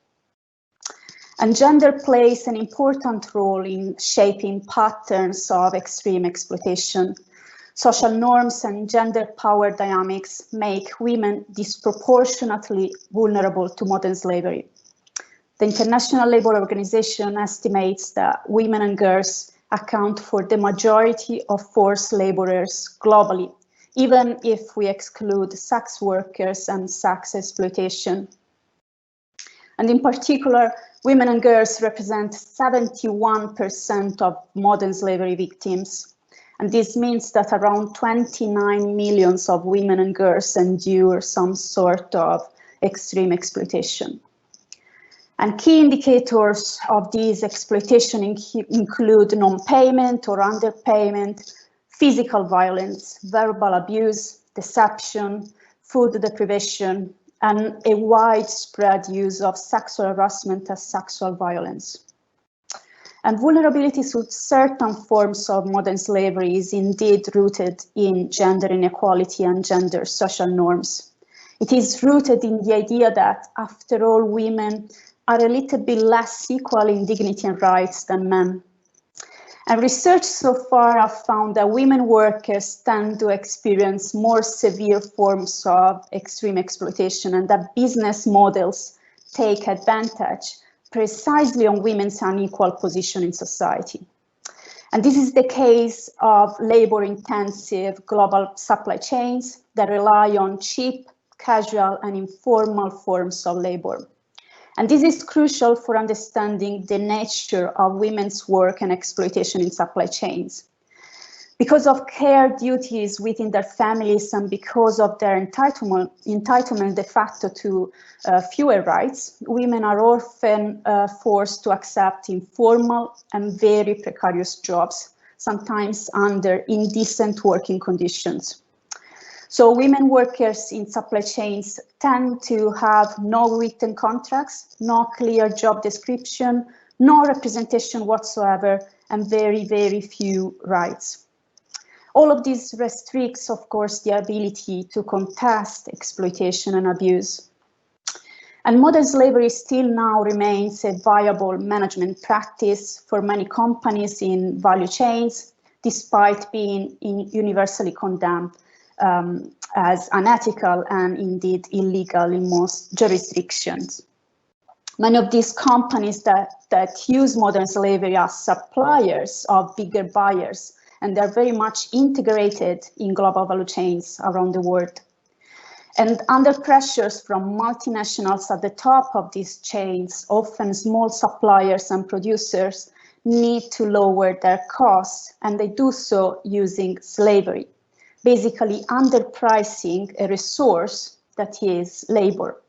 And gender plays an important role in shaping patterns of extreme exploitation. Social norms and gender power dynamics make women disproportionately vulnerable to modern slavery. The International Labour Organization estimates that women and girls account for the majority of forced laborers globally, even if we exclude sex workers and sex exploitation. And in particular, women and girls represent 71% of modern slavery victims. And this means that around 29 million of women and girls endure some sort of extreme exploitation. And key indicators of this exploitation include non-payment or underpayment, physical violence, verbal abuse, deception, food deprivation, and a widespread use of sexual harassment as sexual violence. And vulnerability to certain forms of modern slavery is indeed rooted in gender inequality and gender social norms. It is rooted in the idea that, after all, women are a little bit less equal in dignity and rights than men. And research so far have found that women workers tend to experience more severe forms of extreme exploitation, and that business models take advantage precisely on women's unequal position in society. And this is the case of labor-intensive global supply chains that rely on cheap, casual, and informal forms of labor. And this is crucial for understanding the nature of women's work and exploitation in supply chains. Because of care duties within their families and because of their entitlement de facto to fewer rights, women are often forced to accept informal and very precarious jobs, sometimes under indecent working conditions. So women workers in supply chains tend to have no written contracts, no clear job description, no representation whatsoever, and very, very few rights. All of this restricts, of course, the ability to contest exploitation and abuse. And modern slavery still now remains a viable management practice for many companies in value chains, despite being universally condemned as unethical and indeed illegal in most jurisdictions. Many of these companies that use modern slavery as suppliers of bigger buyers, and they're very much integrated in global value chains around the world. And under pressures from multinationals at the top of these chains, often small suppliers and producers need to lower their costs, and they do so using slavery, basically underpricing a resource that is labor.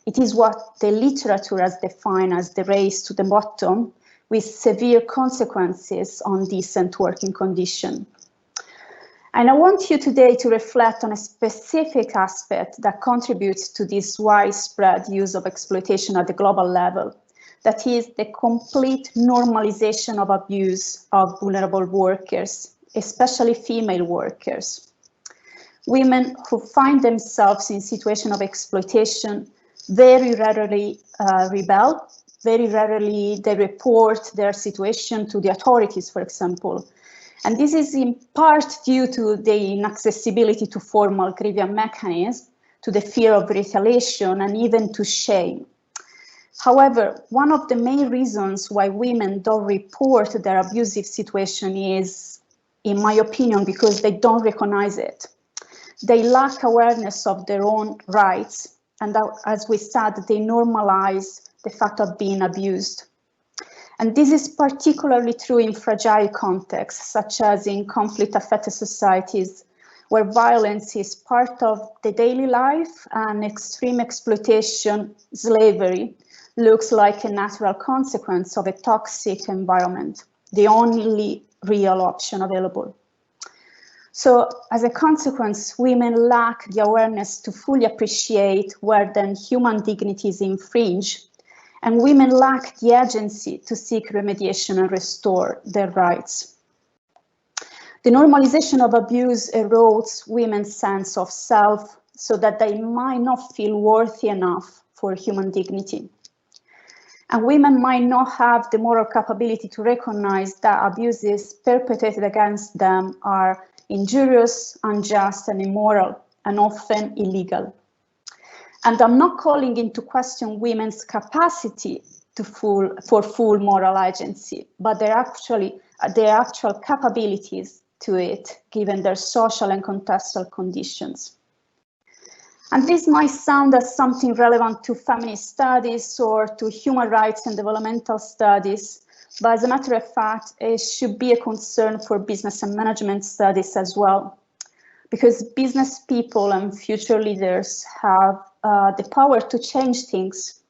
It is what the literature has defined as the race to the bottom, with severe consequences on decent working conditions. And I want you today to reflect on a specific aspect that contributes to this widespread use of exploitation at the global level. That is the complete normalization of abuse of vulnerable workers, especially female workers. Women who find themselves in situations of exploitation very rarely rebel, very rarely they report their situation to the authorities, for example. And this is in part due to the inaccessibility to formal grievance mechanisms, to the fear of retaliation, and even to shame. However, one of the main reasons why women don't report their abusive situation is, in my opinion, because they don't recognize it. They lack awareness of their own rights, and as we said, they normalize the fact of being abused. And this is particularly true in fragile contexts, such as in conflict-affected societies, where violence is part of the daily life and extreme exploitation, slavery, looks like a natural consequence of a toxic environment, the only real option available. So as a consequence, women lack the awareness to fully appreciate where then human dignity is infringed, and women lack the agency to seek remediation and restore their rights. The normalization of abuse erodes women's sense of self so that they might not feel worthy enough for human dignity. And women might not have the moral capability to recognize that abuses perpetrated against them are injurious, unjust, and immoral, and often illegal. And I'm not calling into question women's capacity for full moral agency, but their actual capabilities to it, given their social and contextual conditions. And this might sound as something relevant to feminist studies or to human rights and developmental studies, but as a matter of fact, it should be a concern for business and management studies as well, because business people and future leaders have the power to change things.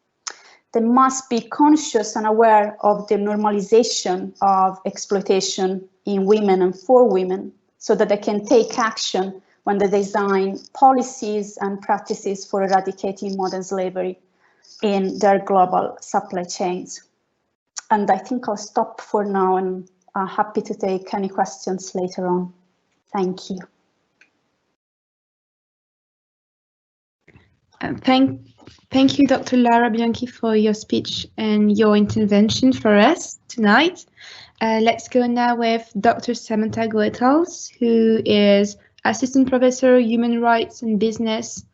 They must be conscious and aware of the normalization of exploitation in women and for women, so that they can take action when they design policies and practices for eradicating modern slavery in their global supply chains. And I think I'll stop for now, and I'm happy to take any questions later on. Thank you. Thank you, Dr. Lara Bianchi, for your speech and your intervention for us tonight. Let's go now with Dr. Samantha Goethals, who is Assistant Professor Human Rights and Business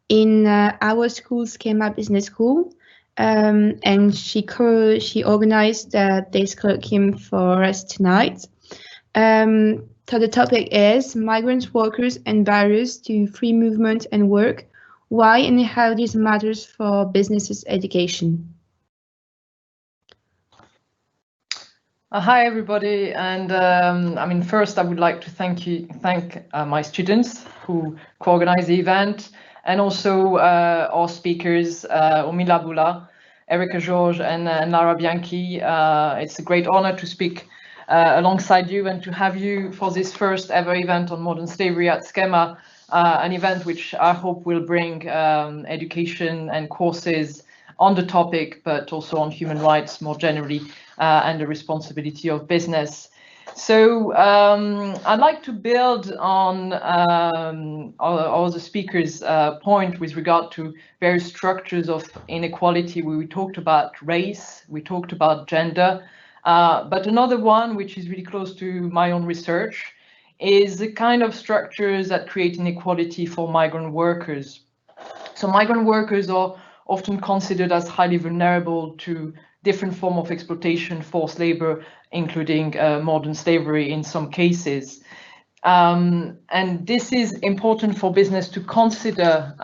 in our school, SKEMA Business School. And she organized this colloquium for us tonight. So the topic is migrant workers and barriers to free movement and work. Why and how this matters for businesses' education. Hi everybody, and first I would like to thank my students who co-organized the event, and also our speakers, Omila Bula, Erica George, and Lara Bianchi. It's a great honor to speak alongside you and to have you for this first ever event on modern slavery at SKEMA, an event which I hope will bring education and courses on the topic, but also on human rights more generally, and the responsibility of business. So I'd like to build on all the speakers' point with regard to various structures of inequality. We talked about race, we talked about gender, but another one which is really close to my own research is the kind of structures that create inequality for migrant workers. So migrant workers are often considered as highly vulnerable to different forms of exploitation, forced labor, including modern slavery in some cases. And this is important for business to consider,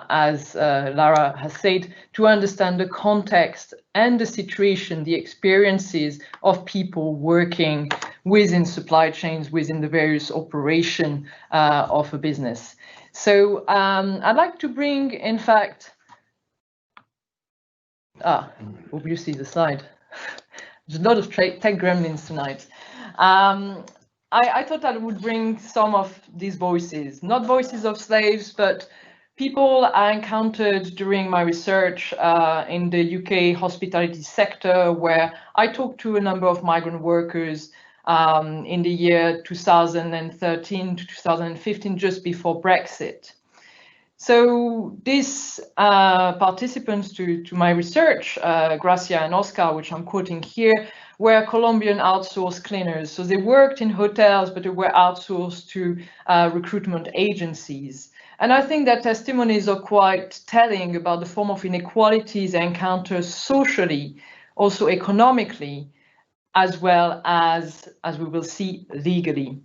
as Lara has said, to understand the context and the situation, the experiences of people working within supply chains, within the various operation of a business. So I'd like to bring, in fact, hope you see the slide. There's a lot of tech gremlins tonight. I thought I would bring some of these voices, not voices of slaves, but people I encountered during my research in the UK hospitality sector, where I talked to a number of migrant workers in the year 2013 to 2015, just before Brexit. So these participants to my research, Gracia and Oscar, which I'm quoting here, were Colombian outsourced cleaners. So they worked in hotels, but they were outsourced to recruitment agencies. And I think that testimonies are quite telling about the form of inequalities they encounter socially, also economically, as well as we will see, legally.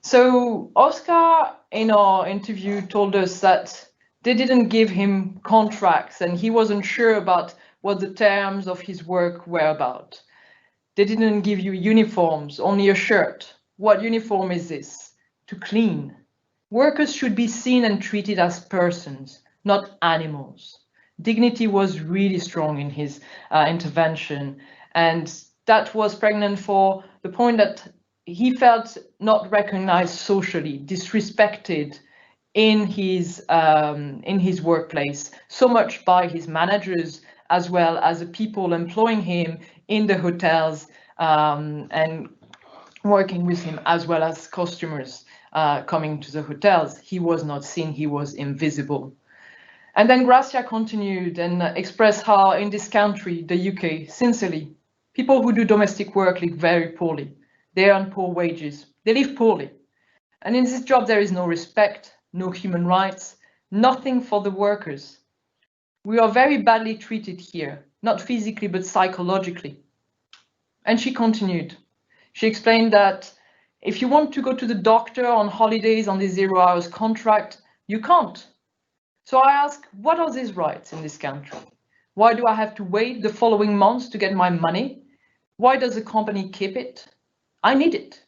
So Oscar, in our interview, told us that they didn't give him contracts and he wasn't sure about what the terms of his work were about. They didn't give you uniforms, only a shirt. What uniform is this? To clean. Workers should be seen and treated as persons, not animals. Dignity was really strong in his intervention, and that was pregnant for the point that he felt not recognized socially, disrespected in his workplace, so much by his managers as well as the people employing him in the hotels and working with him, as well as customers coming to the hotels. He was not seen, he was invisible. And then Gracia continued and expressed how in this country, the UK, sincerely, people who do domestic work live very poorly. They earn poor wages, they live poorly. And in this job, there is no respect, no human rights, nothing for the workers. We are very badly treated here, not physically, but psychologically. And she continued. She explained that if you want to go to the doctor on holidays on the 0 hours contract, you can't. So I ask, what are these rights in this country? Why do I have to wait the following months to get my money? Why does the company keep it? I need it,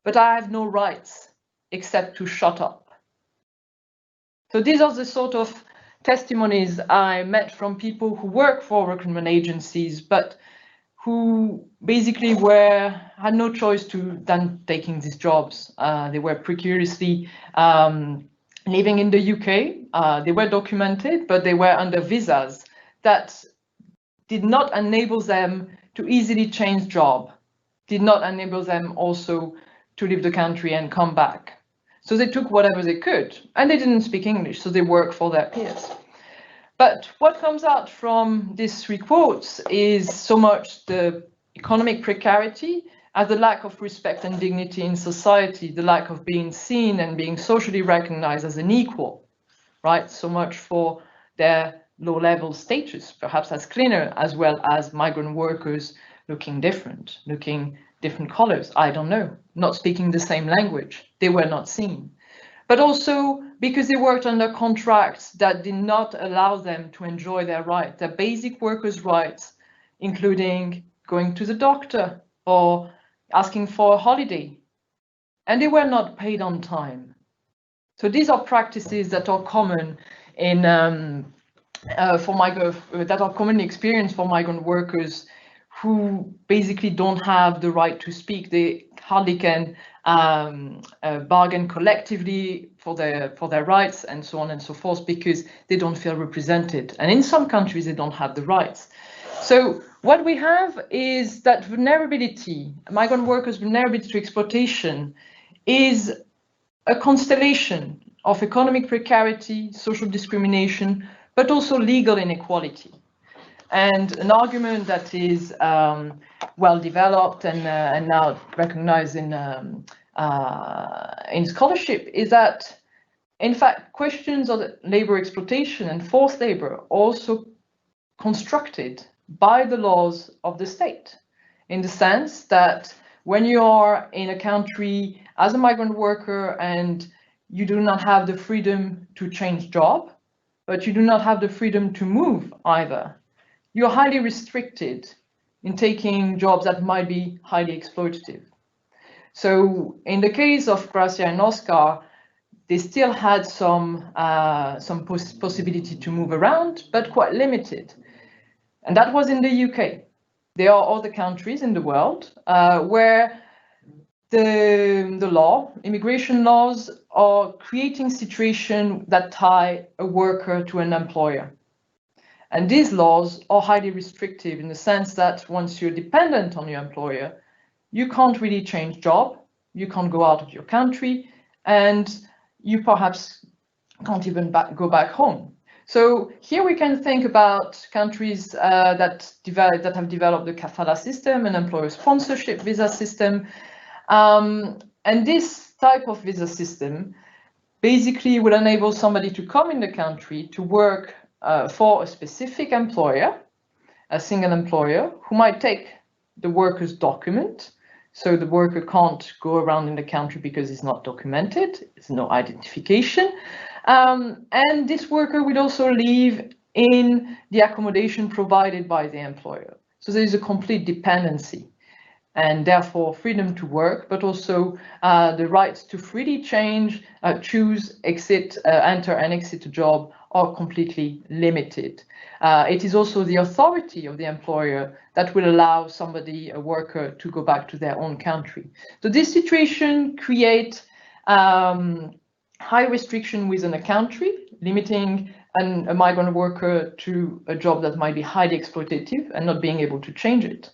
but I have no rights except to shut up. So these are the sort of testimonies I met from people who work for recruitment agencies, but who basically had no choice than taking these jobs. They were precariously living in the UK. They were documented, but they were under visas that did not enable them to easily change job, did not enable them also to leave the country and come back. So they took whatever they could, and they didn't speak English, so they worked for their peers. But what comes out from these three quotes is so much the economic precarity as the lack of respect and dignity in society, the lack of being seen and being socially recognized as an equal, right? So much for their low-level status, perhaps as cleaner, as well as migrant workers looking different colors, I don't know, not speaking the same language, they were not seen. But also because they worked under contracts that did not allow them to enjoy their rights, their basic workers' rights, including going to the doctor or asking for a holiday. And they were not paid on time. So these are practices that are common in that are commonly experienced for migrant workers who basically don't have the right to speak. They hardly can bargain collectively for their rights and so on and so forth because they don't feel represented. And in some countries, they don't have the rights. So what we have is that vulnerability, migrant workers' vulnerability to exploitation, is a constellation of economic precarity, social discrimination, but also legal inequality. And an argument that is well developed and now recognized in scholarship is that, in fact, questions of labor exploitation and forced labor are also constructed by the laws of the state, in the sense that when you are in a country as a migrant worker and you do not have the freedom to change job, but you do not have the freedom to move either, you're highly restricted in taking jobs that might be highly exploitative. So in the case of Gracia and Oscar, they still had some possibility to move around, but quite limited. And that was in the UK. There are other countries in the world where the law, immigration laws, are creating situations that tie a worker to an employer. And these laws are highly restrictive in the sense that once you're dependent on your employer, you can't really change job, you can't go out of your country, and you perhaps can't even go back home. So here we can think about countries that have developed the kafala system, an employer sponsorship visa system. And this type of visa system basically will enable somebody to come in the country to work for a specific employer, a single employer, who might take the worker's document. So the worker can't go around in the country because it's not documented, there's no identification. And this worker will also live in the accommodation provided by the employer. So there is a complete dependency and therefore freedom to work, but also the right to freely change, choose, exit, enter and exit a job are completely limited. It is also the authority of the employer that will allow somebody, a worker, to go back to their own country. So this situation creates high restriction within a country, limiting a migrant worker to a job that might be highly exploitative and not being able to change it.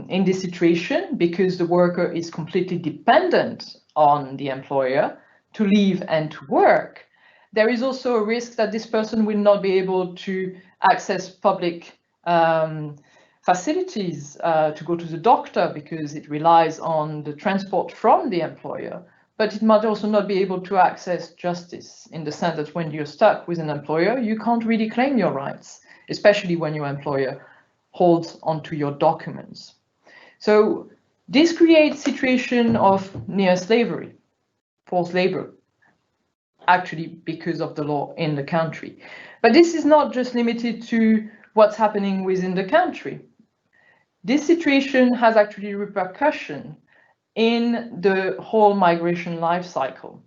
In this situation, because the worker is completely dependent on the employer to live and to work, there is also a risk that this person will not be able to access public facilities to go to the doctor because it relies on the transport from the employer. But it might also not be able to access justice in the sense that when you're stuck with an employer, you can't really claim your rights, especially when your employer holds onto your documents. So this creates a situation of near slavery, forced labor, actually because of the law in the country. But this is not just limited to what's happening within the country. This situation has actually repercussion in the whole migration life cycle.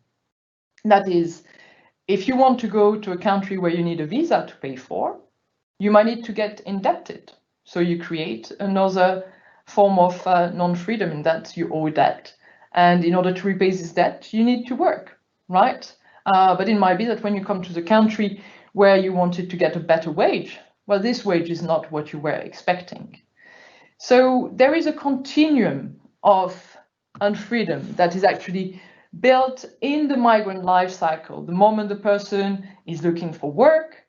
That is, if you want to go to a country where you need a visa to pay for, you might need to get indebted. So you create another form of non-freedom in that you owe debt. And in order to repay this debt, you need to work, right? But it might be that when you come to the country where you wanted to get a better wage, well, this wage is not what you were expecting. So there is a continuum of unfreedom that is actually built in the migrant life cycle. The moment the person is looking for work,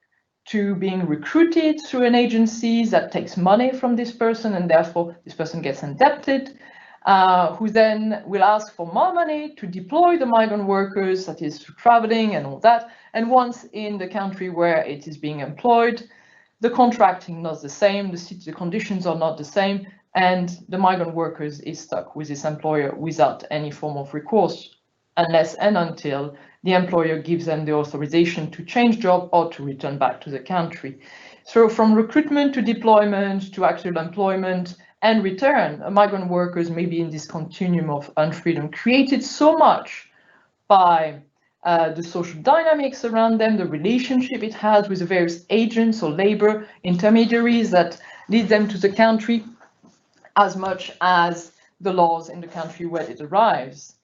to being recruited through an agency that takes money from this person and therefore this person gets indebted, who then will ask for more money to deploy the migrant workers, that is traveling and all that. And once in the country where it is being employed, the contracting not the same, the conditions are not the same, and the migrant workers is stuck with this employer without any form of recourse, unless and until the employer gives them the authorization to change job or to return back to the country. So from recruitment to deployment to actual employment and return, migrant workers may be in this continuum of unfreedom, created so much by the social dynamics around them, the relationship it has with the various agents or labor intermediaries that lead them to the country, as much as the laws in the country where it arrives.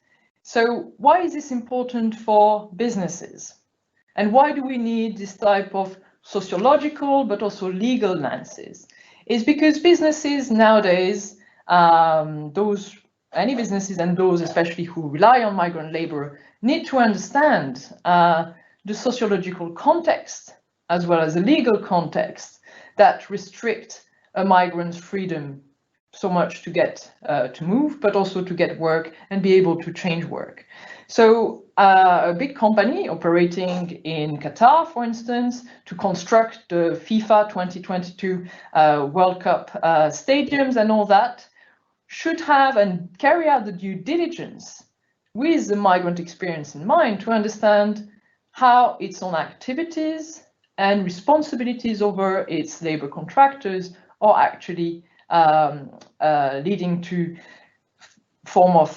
So why is this important for businesses? And why do we need this type of sociological but also legal lenses? It's because businesses nowadays, any businesses and those especially who rely on migrant labor, need to understand the sociological context as well as the legal context that restrict a migrant's freedom so much to get to move, but also to get work and be able to change work. So a big company operating in Qatar, for instance, to construct the FIFA 2022 World Cup stadiums and all that, should have and carry out the due diligence with the migrant experience in mind to understand how its own activities and responsibilities over its labor contractors are actually leading to form of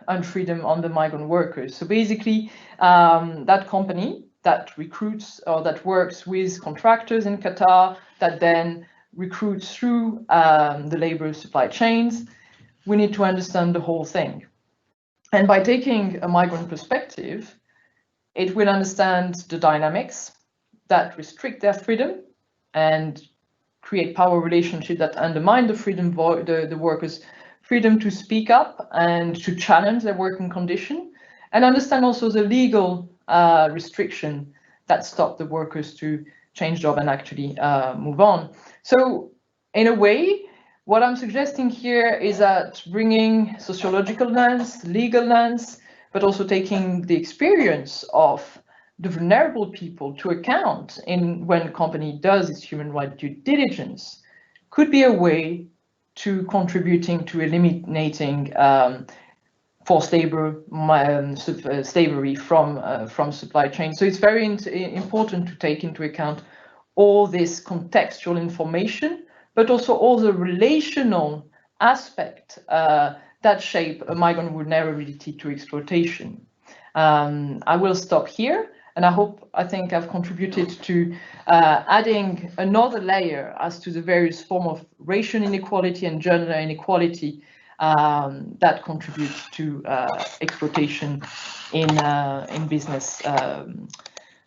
unfreedom on the migrant workers. So basically, that company that recruits or that works with contractors in Qatar that then recruits through the labor supply chains, we need to understand the whole thing. And by taking a migrant perspective, it will understand the dynamics that restrict their freedom and create power relationships that undermine the freedom, the workers' freedom to speak up and to challenge their working condition, and understand also the legal restriction that stop the workers to change job and actually move on. So in a way, what I'm suggesting here is that bringing sociological lens, legal lens, but also taking the experience of the vulnerable people to account when a company does its human rights due diligence could be a way to contributing to eliminating forced labor, slavery from supply chain. So it's very important to take into account all this contextual information, but also all the relational aspect that shape a migrant vulnerability to exploitation. I will stop here, and I think I've contributed to adding another layer as to the various forms of racial inequality and gender inequality that contribute to exploitation in business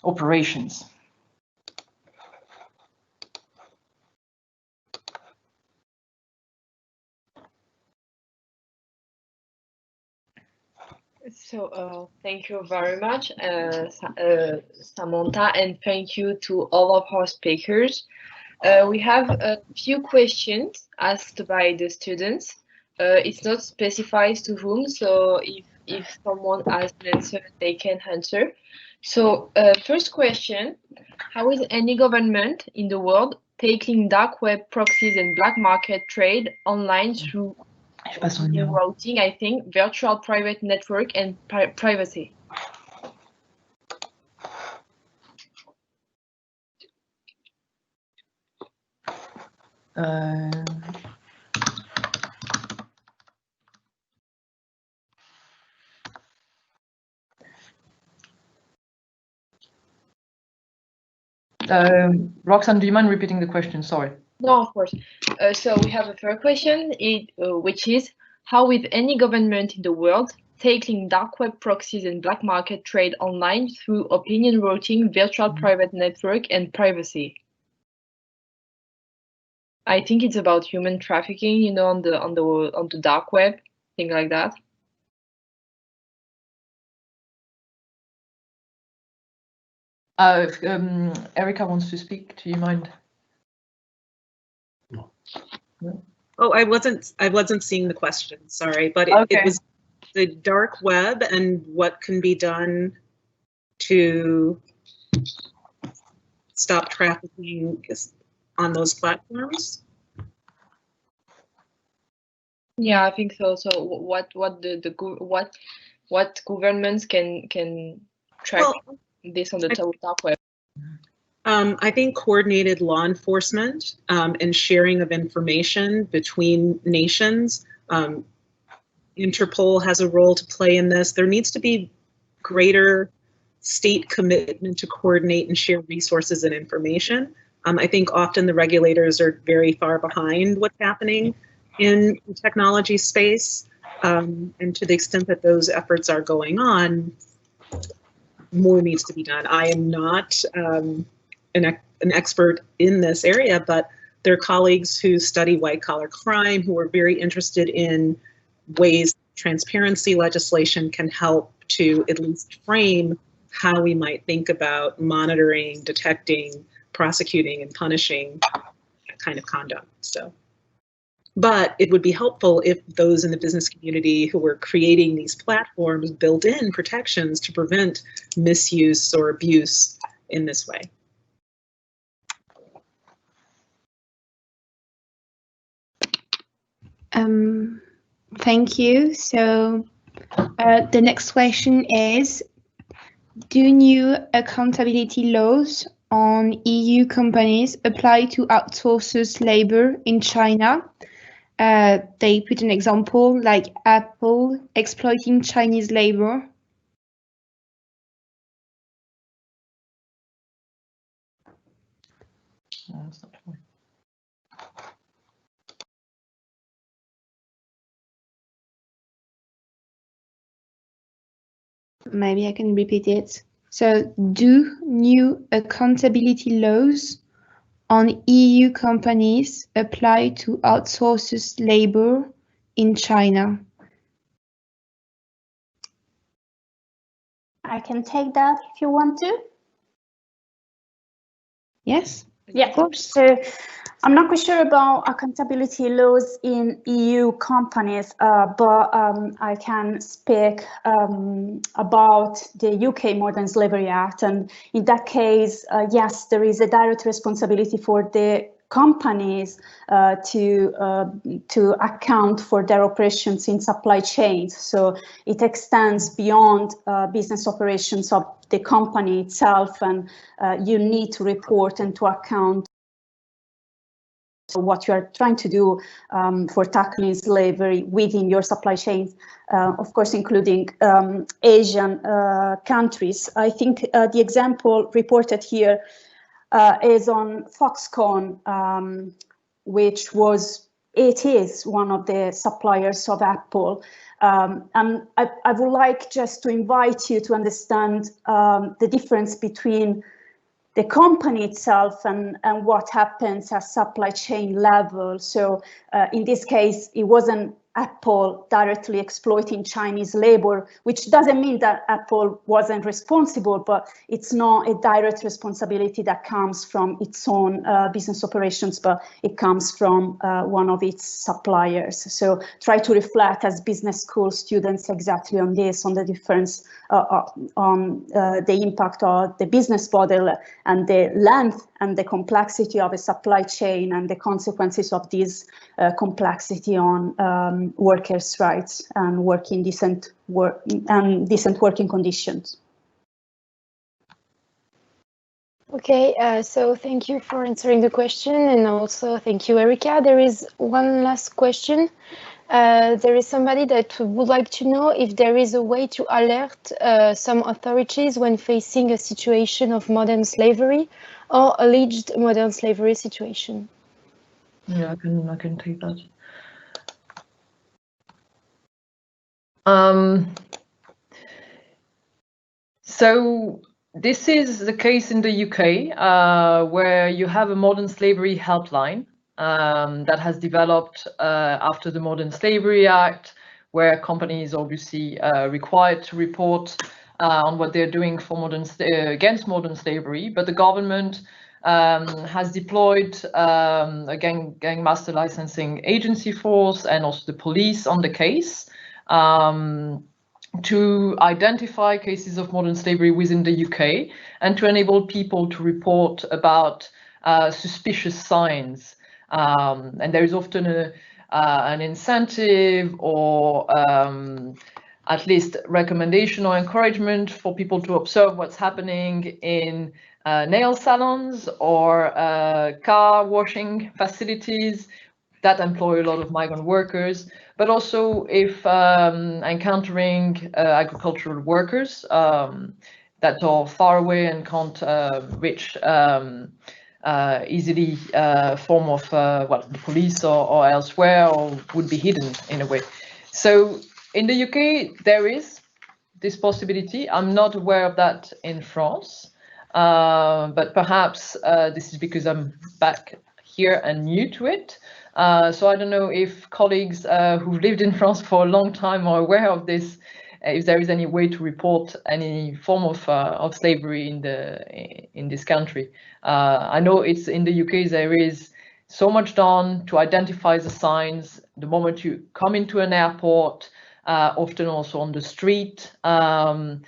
operations. So thank you very much, Samantha, and thank you to all of our speakers. We have a few questions asked by the students. It's not specified to whom, so if someone has an answer, they can answer. So first question, how is any government in the world tackling dark web proxies and black market trade online through routing, I think, virtual private network and privacy? Roxanne, do you mind repeating the question? Sorry. No, of course. So we have a third question, which is, how with any government in the world tackling dark web proxies and black market trade online through opinion routing, virtual private network, and privacy? I think it's about human trafficking, you know, on the dark web, things like that. If Erica wants to speak, do you mind? No. Oh, I wasn't seeing the question. Sorry, but it was the dark web and what can be done to stop trafficking on those platforms. Yeah, I think so. So what governments can track this on the dark web? I think coordinated law enforcement and sharing of information between nations. Interpol has a role to play in this. There needs to be greater state commitment to coordinate and share resources and information. I think often the regulators are very far behind what's happening in the technology space. And to the extent that those efforts are going on, more needs to be done. I am not an expert in this area, but there are colleagues who study white-collar crime who are very interested in ways transparency legislation can help to at least frame how we might think about monitoring, detecting, prosecuting, and punishing that kind of conduct. So, but it would be helpful if those in the business community who are creating these platforms built in protections to prevent misuse or abuse in this way. Thank you. So the next question is, do new accountability laws on EU companies apply to outsourced labor in China? They put an example like Apple exploiting Chinese labor. Maybe I can repeat it. So, do new accountability laws on EU companies apply to outsourced labor in China? I can take that if you want to. Yes? Yeah, of course. So I'm not quite sure about accountability laws in EU companies, but I can speak about the UK Modern Slavery Act. And in that case, yes, there is a direct responsibility for the companies to account for their operations in supply chains. So it extends beyond business operations of the company itself, and you need to report and to account what you are trying to do for tackling slavery within your supply chains, of course, including Asian countries. I think the example reported here is on Foxconn, which is one of the suppliers of Apple. And I would like just to invite you to understand the difference between the company itself and what happens at supply chain level. So in this case, it wasn't Apple directly exploiting Chinese labor, which doesn't mean that Apple wasn't responsible, but it's not a direct responsibility that comes from its own business operations, but it comes from one of its suppliers. So try to reflect as business school students exactly on this, on the difference on the impact of the business model and the length and the complexity of a supply chain and the consequences of this complexity on workers' rights and decent working conditions. Okay, so thank you for answering the question, and also thank you, Erica. There is one last question. There is somebody that would like to know if there is a way to alert some authorities when facing a situation of modern slavery or alleged modern slavery situation. Yeah, I can take that. So this is the case in the UK, where you have a modern slavery helpline that has developed after the Modern Slavery Act, where companies obviously required to report on what they're doing for against modern slavery, but the government has deployed a gang master licensing agency force and also the police on the case to identify cases of modern slavery within the UK and to enable people to report about suspicious signs. And there is often an incentive or at least recommendation or encouragement for people to observe what's happening in nail salons or car washing facilities that employ a lot of migrant workers, but also if encountering agricultural workers that are far away and can't reach easily form of the police or elsewhere, or would be hidden in a way. So in the UK there is this possibility. I'm not aware of that in France, but perhaps this is because I'm back here and new to it. So I don't know if colleagues who've lived in France for a long time are aware of this, if there is any way to report any form of slavery in this country. I know it's in the UK there is so much done to identify the signs the moment you come into an airport, often also on the street, and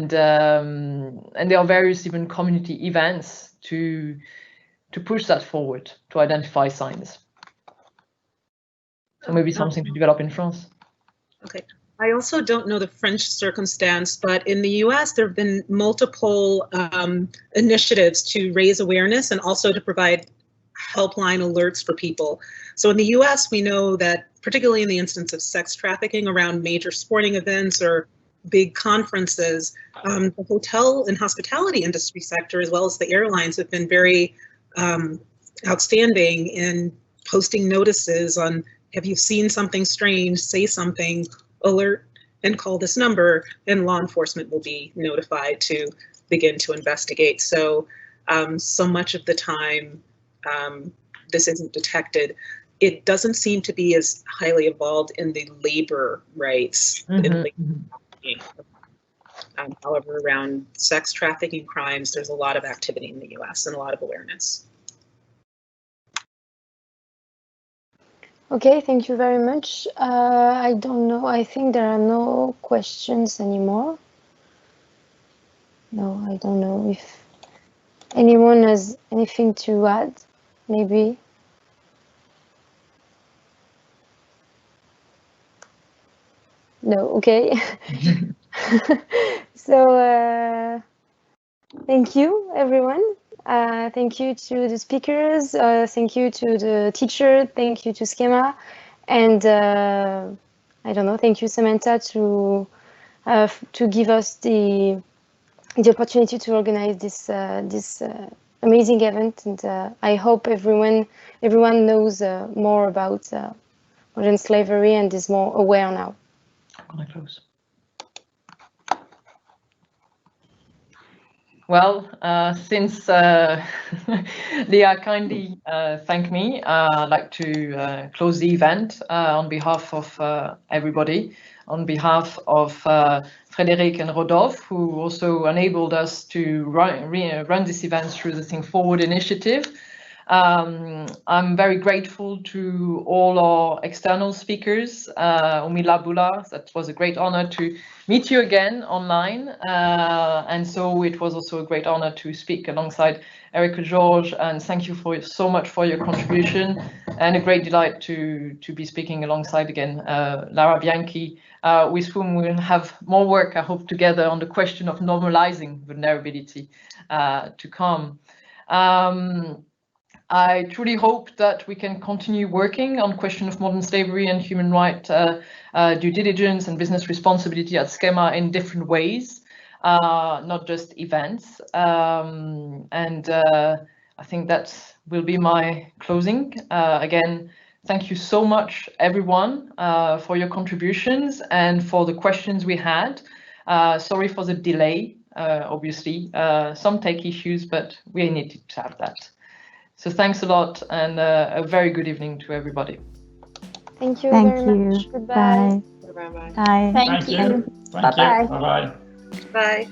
there are various even community events to push that forward, to identify signs. So maybe something to develop in France. Okay. I also don't know the French circumstance, but in the US, there have been multiple initiatives to raise awareness and also to provide helpline alerts for people. So in the US, we know that particularly in the instance of sex trafficking around major sporting events or big conferences, the hotel and hospitality industry sector, as well as the airlines, have been very outstanding in posting notices on, have you seen something strange, say something, alert and call this number, and law enforcement will be notified to begin to investigate. So, so much of the time this isn't detected. It doesn't seem to be as highly evolved in the labor rights. However, around sex trafficking crimes, there's a lot of activity in the US and a lot of awareness. Okay, thank you very much. I don't know, I think there are no questions anymore. No, I don't know if anyone has anything to add, maybe. No, okay. So thank you, everyone. Thank you to the speakers. Thank you to the teacher. Thank you to SKEMA. And I don't know, thank you, Samantha, to give us the opportunity to organize this amazing event. And I hope everyone knows more about modern slavery and is more aware now. I'm gonna close. Well, since Leah kindly thanked me, I'd like to close the event on behalf of everybody, on behalf of Frédéric and Rodolphe, who also enabled us to run this event through the ThinkForward initiative. I'm very grateful to all our external speakers. Umila Bula, that was a great honor to meet you again online. And so it was also a great honor to speak alongside Erica George, and thank you so much for your contribution, and a great delight to be speaking alongside again Lara Bianchi, with whom we'll have more work, I hope, together on the question of normalizing vulnerability to come. I truly hope that we can continue working on the question of modern slavery and human rights due diligence and business responsibility at SKEMA in different ways, not just events. I think that will be my closing. Again, thank you so much, everyone, for your contributions and for the questions we had. Sorry for the delay, obviously. Some tech issues, but we needed to have that. So thanks a lot, and a very good evening to everybody. Thank you very much. Goodbye. Bye. Bye-bye. Bye. Thank you. Thank you. Bye-bye. Bye-bye. Bye.